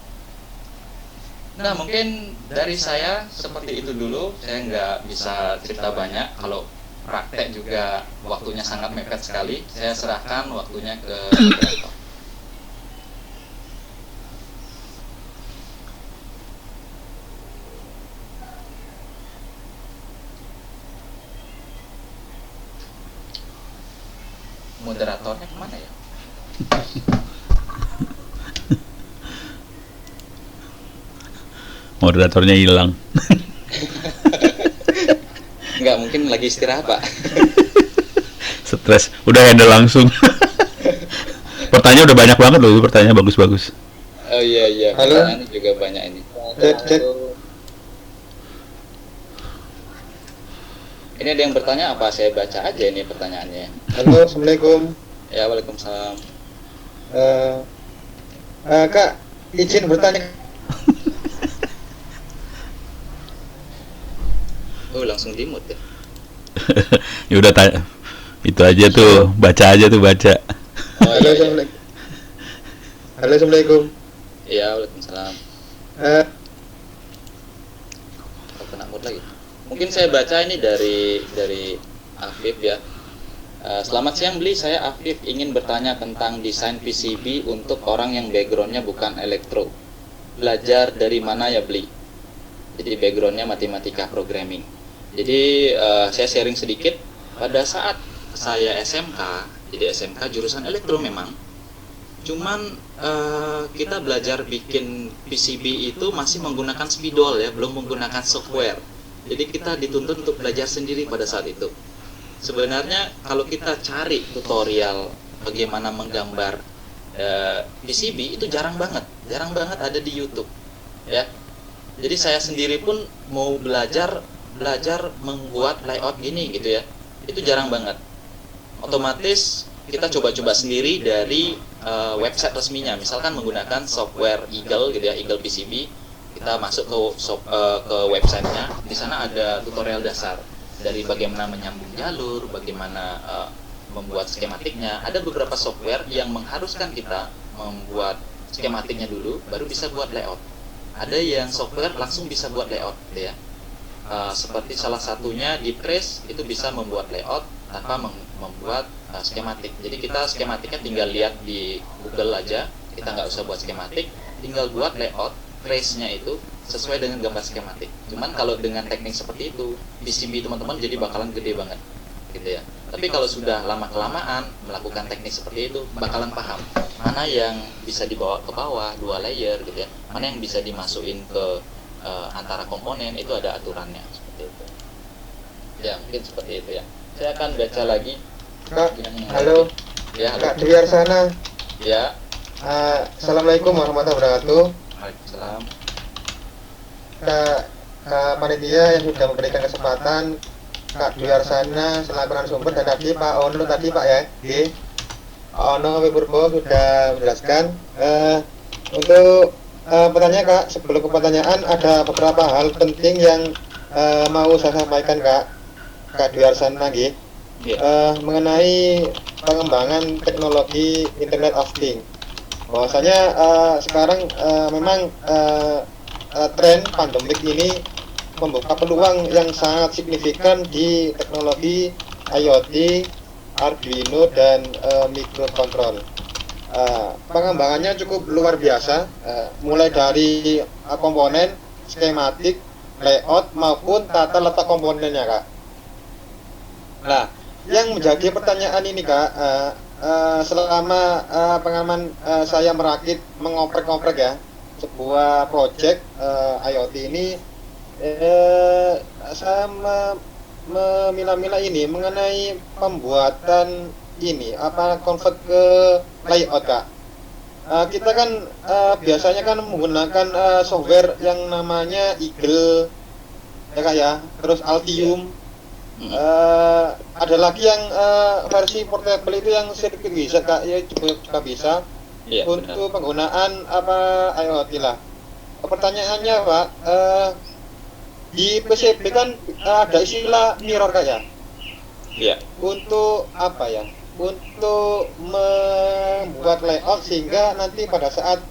Nah mungkin dari saya seperti itu dulu, saya nggak bisa cerita banyak. Kalau praktek juga waktunya sangat mepet sekali, saya serahkan waktunya ke moderator. Moderatornya kemana ya? Moderatornya hilang. Enggak, mungkin lagi istirahat Pak. Stres, udah handle langsung. Pertanyaan udah banyak banget loh, pertanyaan bagus-bagus. Oh iya, pertanyaan juga banyak ini. Cek. Ini ada yang bertanya apa? Saya baca aja ini pertanyaannya. Halo, assalamualaikum. Ya, waalaikumsalam. Kak, izin bertanya. Oh, langsung dimut ya. Ya udah tanya. Itu aja tuh, baca aja tuh, baca. Oh, Halo, iya. assalamualaikum. Halo, assalamualaikum. Iya, waalaikumsalam. Kena mute lagi. Mungkin saya baca ini dari Afif ya. Selamat siang Bli, saya Afif ingin bertanya tentang desain PCB untuk orang yang backgroundnya bukan elektro. Belajar dari mana ya Bli? Jadi backgroundnya matematika programming. Jadi saya sharing sedikit. Pada saat saya SMK, jadi SMK jurusan elektro memang. Cuman kita belajar bikin PCB itu masih menggunakan spidol ya, belum menggunakan software. Jadi kita dituntut untuk belajar sendiri pada saat itu. Sebenarnya kalau kita cari tutorial bagaimana menggambar PCB itu jarang banget ada di YouTube ya. Jadi saya sendiri pun mau belajar membuat layout gini gitu ya, itu jarang banget. Otomatis kita coba-coba sendiri dari website resminya, misalkan menggunakan software Eagle gitu ya, Eagle PCB. Kita masuk ke websitenya, di sana ada tutorial dasar dari bagaimana menyambung jalur, bagaimana membuat skematiknya. Ada beberapa software yang mengharuskan kita membuat skematiknya dulu, baru bisa buat layout. Ada yang software langsung bisa buat layout, gitu ya. Seperti salah satunya di Trace itu bisa membuat layout tanpa membuat skematik. Jadi kita skematiknya tinggal lihat di Google aja, kita nggak usah buat skematik, tinggal buat layout trace-nya itu sesuai dengan gambar skematik. Cuman kalau dengan teknik seperti itu, PCB teman-teman jadi bakalan gede banget, gitu ya. Tapi kalau sudah lama-kelamaan melakukan teknik seperti itu, bakalan paham mana yang bisa dibawa ke bawah, 2 layer, gitu ya. Mana yang bisa dimasukin ke antara komponen, itu ada aturannya seperti itu. Ya, mungkin seperti itu ya. Saya akan baca lagi. Kak, yang halo. Ya, halo. Kak Dwi Arsana. Ya. Assalamualaikum warahmatullahi wabarakatuh. Waalaikumsalam. Kak, panitia yang sudah memberikan kesempatan, Kak Dwi Arsana selaku narasumber, dan tadi Pak Ono tadi Pak ya, Pak Ono Wipurbo sudah menjelaskan. Untuk pertanyaan Kak, sebelum ke pertanyaan ada beberapa hal penting yang mau saya sampaikan Kak Dwi Arsana nggih. Mengenai pengembangan teknologi Internet of Things. Bahwasanya sekarang memang tren pandemik ini membuka peluang yang sangat signifikan di teknologi IoT, Arduino, dan microcontrol. Pengembangannya cukup luar biasa, mulai dari komponen, skematik, layout, maupun tata letak komponennya Kak. Nah, yang menjadi pertanyaan ini Kak, selama pengalaman saya merakit, mengoprek-ngoprek ya sebuah project IoT ini, saya memilah-milah ini mengenai pembuatan ini convert ke layout Kak. Kita kan biasanya kan menggunakan software yang namanya Eagle ya Kak ya, terus Altium. Ada lagi yang versi portable itu yang sedikit bisa Kak ya, juga bisa untuk benar. Penggunaan IoT lah. Pertanyaannya Pak, di PCB kan ada istilah mirror Kak ya. Iya. Untuk untuk membuat layout sehingga nanti pada saat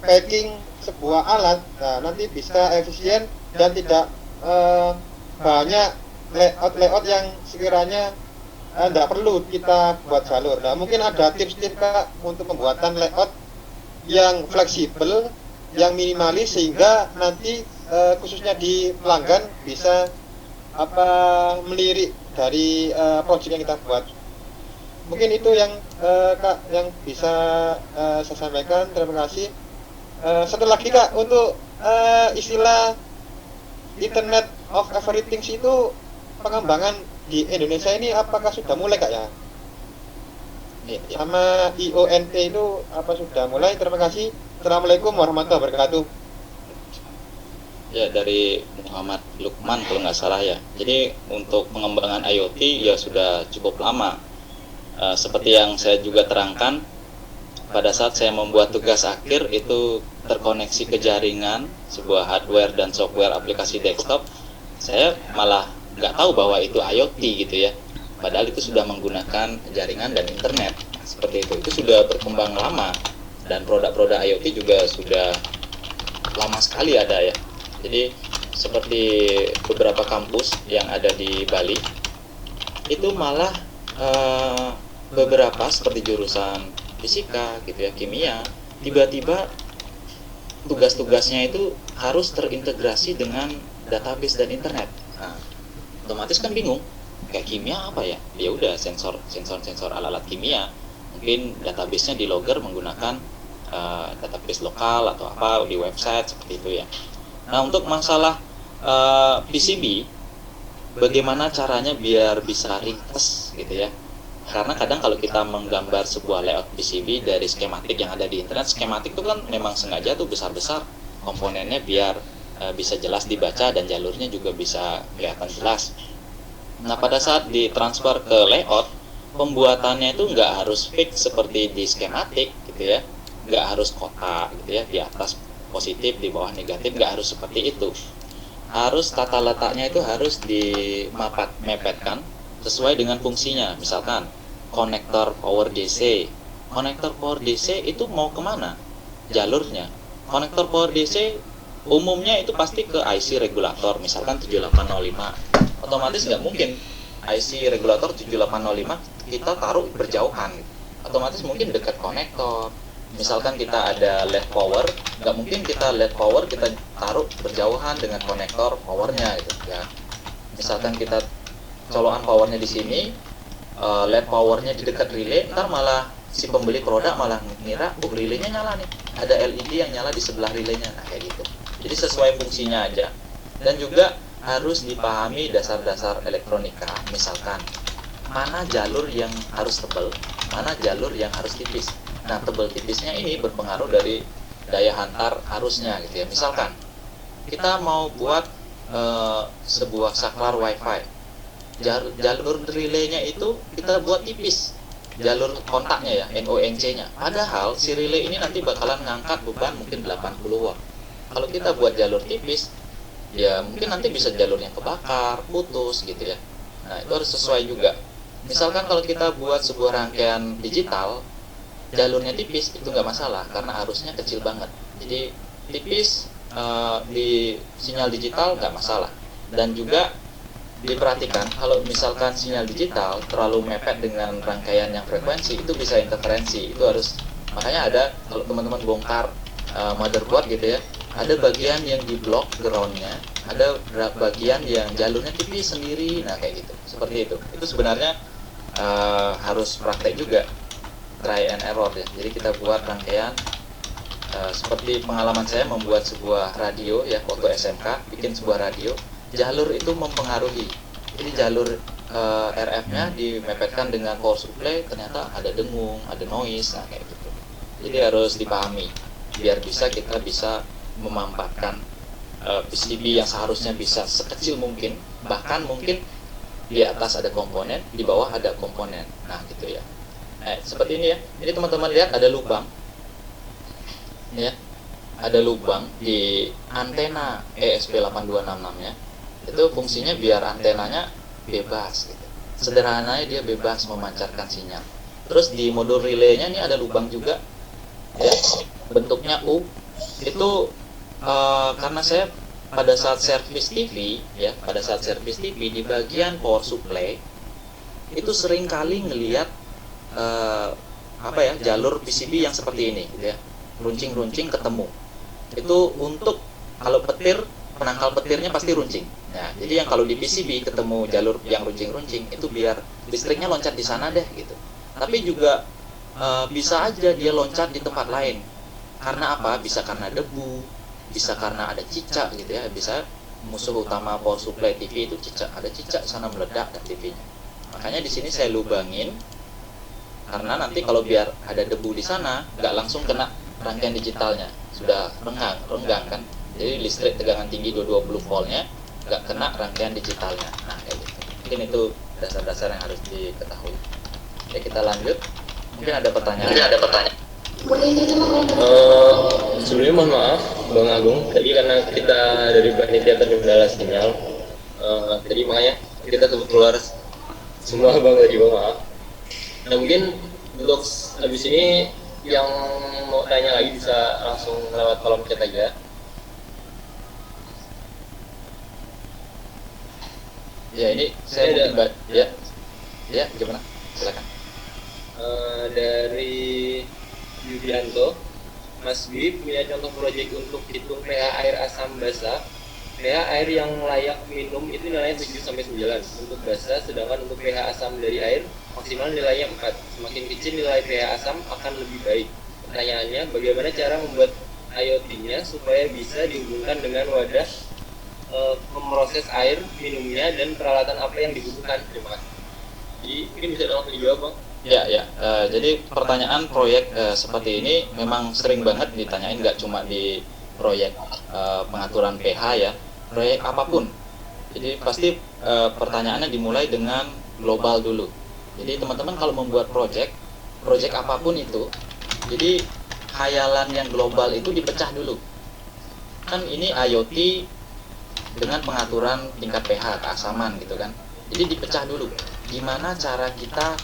packing sebuah alat, nanti bisa efisien dan tidak banyak layout yang sekiranya tidak perlu kita buat jalur. Nah, mungkin ada tips-tips Kak untuk pembuatan layout yang fleksibel, yang minimalis, sehingga nanti khususnya di pelanggan bisa melirik dari project yang kita buat. Mungkin itu yang Kak yang bisa saya sampaikan. Terima kasih. Satu lagi Kak, untuk istilah Internet of Everything itu pengembangan di Indonesia ini apakah sudah mulai Kak ya? Sama IONT itu apa sudah mulai? Terima kasih. Assalamualaikum warahmatullahi wabarakatuh. Ya, dari Muhammad Lukman kalau nggak salah ya. Jadi untuk pengembangan IoT ya sudah cukup lama. Seperti yang saya juga terangkan, pada saat saya membuat tugas akhir itu terkoneksi ke jaringan sebuah hardware dan software aplikasi desktop, saya malah nggak tahu bahwa itu IoT gitu ya. Padahal itu sudah menggunakan jaringan dan internet. Seperti itu sudah berkembang lama, dan produk-produk IoT juga sudah lama sekali ada ya. Jadi seperti beberapa kampus yang ada di Bali itu malah beberapa seperti jurusan fisika gitu ya, kimia, tiba-tiba tugas-tugasnya itu harus terintegrasi dengan database dan internet. Nah, otomatis kan bingung, kayak kimia apa ya? Ya udah sensor alat-alat kimia, mungkin database-nya di logger menggunakan database lokal atau apa di website seperti itu ya. Nah, untuk masalah PCB, bagaimana caranya biar bisa ringkas gitu ya? Karena kadang kalau kita menggambar sebuah layout PCB dari skematik yang ada di internet, skematik itu kan memang sengaja tuh besar-besar komponennya biar bisa jelas dibaca dan jalurnya juga bisa kelihatan jelas. Nah, pada saat ditransfer ke layout, pembuatannya itu nggak harus fix seperti di skematik gitu ya, nggak harus kotak gitu ya, di atas positif, di bawah negatif, nggak harus seperti itu. Harus tata letaknya itu harus dimepetkan sesuai dengan fungsinya. Misalkan konektor power DC, konektor power DC itu mau kemana jalurnya? Konektor power DC umumnya itu pasti ke IC regulator, misalkan 7805. Otomatis nggak mungkin IC regulator 7805 kita taruh berjauhan, otomatis mungkin dekat konektor. Misalkan kita ada LED power, nggak mungkin kita LED power kita taruh berjauhan dengan konektor powernya gitu ya. Misalkan kita colokan powernya di sini, LED powernya di dekat relay, ntar malah si pembeli produk malah ngira relaynya nyala nih, ada LED yang nyala di sebelah relaynya. Nah, kayak gitu. Jadi sesuai fungsinya aja. Dan juga harus dipahami dasar-dasar elektronika, misalkan mana jalur yang harus tebal, mana jalur yang harus tipis. Nah, tebal tipisnya ini berpengaruh dari daya hantar arusnya gitu ya. Misalkan kita mau buat sebuah saklar wifi. Jalur relaynya itu kita buat tipis, jalur kontaknya ya, NONC-nya. Padahal si relay ini nanti bakalan ngangkat beban mungkin 80 watt. Kalau kita buat jalur tipis, ya mungkin nanti bisa jalurnya kebakar, putus gitu ya. Nah, itu harus sesuai juga. Misalkan kalau kita buat sebuah rangkaian digital, jalurnya tipis itu nggak masalah karena arusnya kecil banget. Jadi tipis di sinyal digital nggak masalah. Dan juga diperhatikan kalau misalkan sinyal digital terlalu mepet dengan rangkaian yang frekuensi, itu bisa interferensi. Itu harus, makanya ada kalau teman-teman bongkar motherboard gitu ya, ada bagian yang di blok groundnya, ada bagian yang jalurnya tipis sendiri. Nah kayak gitu, seperti itu. Itu sebenarnya harus praktek juga, try and error ya. Jadi kita buat rangkaian seperti pengalaman saya membuat sebuah radio ya, waktu SMK bikin sebuah radio. Jalur itu mempengaruhi. Jadi jalur RF-nya dimepetkan dengan power supply, ternyata ada dengung, ada noise, nah kayak gitu. Jadi harus dipahami biar kita bisa memampatkan PCB yang seharusnya bisa sekecil mungkin, bahkan mungkin di atas ada komponen, di bawah ada komponen. Nah gitu ya. Seperti ini ya. Ini teman-teman lihat ada lubang, ya, ada lubang di antena ESP8266-nya. Itu fungsinya biar antenanya bebas gitu. Sederhananya dia bebas memancarkan sinyal. Terus di modul relaynya ini ada lubang juga ya, bentuknya U. Itu karena saya pada saat servis TV ya, pada saat servis TV di bagian power supply itu sering kali ngelihat jalur PCB yang seperti ini gitu ya, runcing-runcing ketemu. Itu untuk kalau petir, penangkal petirnya pasti runcing. Nah, jadi yang kalau di PCB ketemu jalur yang runcing-runcing itu biar listriknya loncat di sana deh gitu. Tapi juga bisa aja dia loncat di tempat lain. Karena apa? Bisa karena debu, bisa karena ada cicak gitu ya. Bisa musuh utama power supply TV itu cicak. Ada cicak sana meledak TV-nya. Makanya di sini saya lubangin karena nanti kalau biar ada debu di sana nggak langsung kena rangkaian digitalnya. Sudah renggang kan. Jadi listrik tegangan tinggi 220 voltnya nggak kena rangkaian digitalnya. Nah kayak gitu. Mungkin itu dasar-dasar yang harus diketahui. Ya kita lanjut. Mungkin ada pertanyaan. Sebelumnya mohon maaf Bang Agung, tadi karena kita dari panitia terkendala sinyal, jadi makanya kita sempat keluar semua Bang, tadi Bang, maaf. Nah mungkin untuk habis ini yang mau tanya lagi bisa langsung lewat kolom chat aja. Ya ini saya ada ya gimana, silakan. Dari Yudianto, Mas B punya contoh proyek untuk hitung pH air asam basa. pH air yang layak minum itu nilainya 7-9 untuk basa, sedangkan untuk pH asam dari air maksimal nilainya 4. Semakin kecil nilai pH asam akan lebih baik. Pertanyaannya, bagaimana cara membuat IoT-nya supaya bisa dihubungkan dengan wadah memproses air minumnya dan peralatan apa yang dibutuhkan? Terima kasih. Jadi mungkin bisa langsung dijawab Bang. Ya. Jadi pertanyaan proyek seperti ini memang sering banget ditanyain, nggak cuma di proyek pengaturan pH ya, proyek apapun. Jadi pasti pertanyaannya dimulai dengan global dulu. Jadi teman-teman kalau membuat proyek apapun itu, jadi khayalan yang global itu dipecah dulu. Kan ini IoT dengan pengaturan tingkat pH, keasaman gitu kan. Jadi dipecah dulu. Gimana cara kita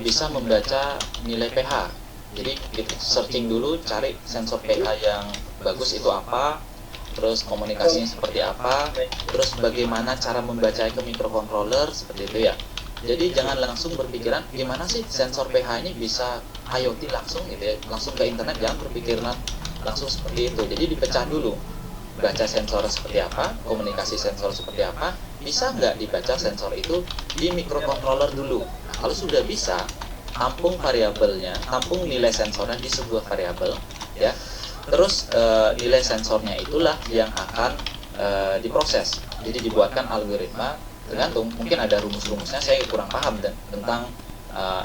bisa membaca nilai pH? Jadi kita searching dulu, cari sensor pH yang bagus itu apa, terus komunikasinya seperti apa, terus bagaimana cara membaca ke microcontroller, seperti itu ya. Jadi jangan langsung berpikiran gimana sih sensor pH ini bisa IoT langsung gitu ya, langsung ke internet, jangan berpikiran langsung seperti itu. Jadi dipecah dulu, baca sensor seperti apa, komunikasi sensor seperti apa, bisa nggak dibaca sensor itu di microcontroller dulu. Nah, kalau sudah bisa, tampung variabelnya, tampung nilai sensornya di sebuah variabel ya. Terus nilai sensornya itulah yang akan diproses. Jadi dibuatkan algoritma, tergantung, mungkin ada rumus-rumusnya, saya kurang paham tentang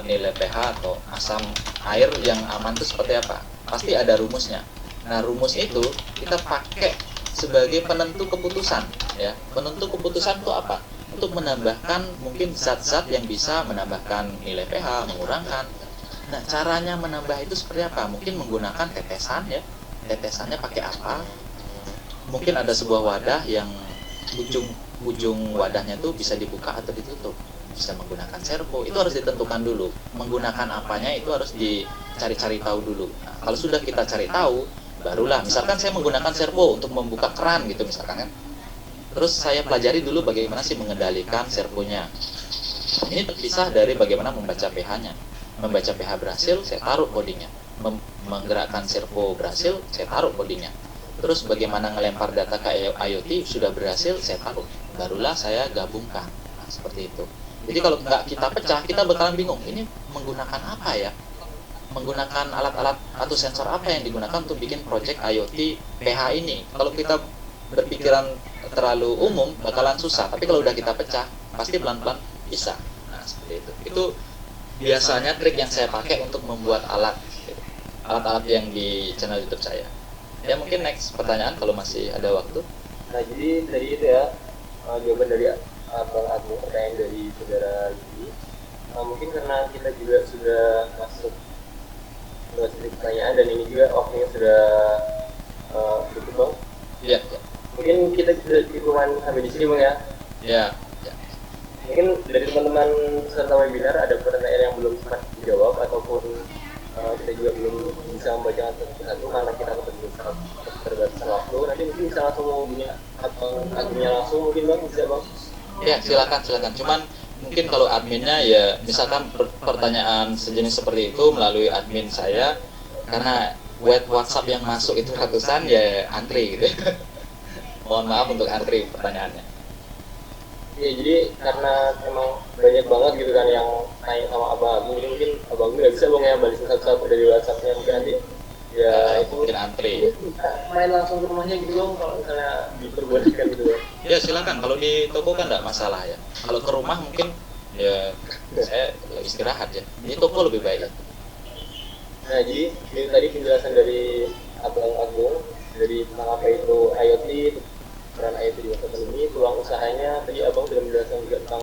nilai pH atau asam air yang aman itu seperti apa. Pasti ada rumusnya. Nah rumus itu kita pakai sebagai penentu keputusan ya. Penentu keputusan itu apa? Untuk menambahkan mungkin zat-zat yang bisa menambahkan nilai pH, mengurangkan. Nah, caranya menambah itu seperti apa? Mungkin menggunakan tetesan ya. Tetesannya pakai apa? Mungkin ada sebuah wadah yang ujung wadahnya tuh bisa dibuka atau ditutup. Bisa menggunakan servo, itu harus ditentukan dulu. Menggunakan apanya itu harus dicari-cari tahu dulu. Nah, kalau sudah kita cari tahu, barulah misalkan saya menggunakan servo untuk membuka keran gitu misalkan kan. Terus saya pelajari dulu bagaimana sih mengendalikan servonya. Ini terpisah dari bagaimana membaca pH-nya. Membaca pH berhasil, saya taruh codingnya. Menggerakkan servo berhasil, saya taruh codingnya. Terus bagaimana ngelempar data ke IoT sudah berhasil, saya taruh. Barulah saya gabungkan. Nah, seperti itu. Jadi kalau nggak kita pecah, kita bakalan bingung. Ini menggunakan apa ya? Menggunakan alat-alat atau sensor apa yang digunakan untuk bikin project IoT pH ini. Kalau kita berpikiran terlalu umum, bakalan susah. Tapi kalau udah kita pecah, pasti pelan-pelan bisa. Nah, seperti itu. Itu biasanya trik yang saya pakai untuk membuat alat-alat yang di channel YouTube saya. Ya mungkin next pertanyaan kalau masih ada waktu. Nah, jadi tadi itu ya jawaban dari pertanyaan dari saudara Yudi. Mungkin karena kita juga sudah masuk ke pertanyaan dan ini juga waktunya sudah cukup bang. Iya. Mungkin kita sudah cukupan sampai di sini bang ya. Ya. Mungkin dari teman-teman peserta webinar ada pertanyaan yang belum sempat dijawab ataupun kita juga belum bisa membacakan satu karena kita keterbatasan waktu. Nanti mungkin bisa langsung hubungi atau adminnya langsung mungkin bang, bisa bang? Ya silakan. Cuman mungkin kalau adminnya ya misalkan pertanyaan sejenis seperti itu melalui admin saya, karena WhatsApp yang masuk itu ratusan ya antri gitu. Mohon maaf untuk antri pertanyaannya. Ya jadi karena emang banyak banget gitu kan yang tanya sama abang Agung, jadi mungkin abang Agung nggak bisa bang ya balikin satu-satu dari WhatsAppnya, mungkin nanti ya itu mungkin antri. Main langsung ke rumahnya gitu bang kalau misalnya diperbolehkan gitu bang. Ya silakan, kalau di toko kan nggak masalah ya. Kalau ke rumah mungkin ya saya istirahat ya. Di toko lebih baik. Nah jadi ini tadi penjelasan dari abang Agung dari tentang apa itu IoT, peran IoT di masa pandemi, peluang usahanya. Tadi abang sudah menjelaskan juga tentang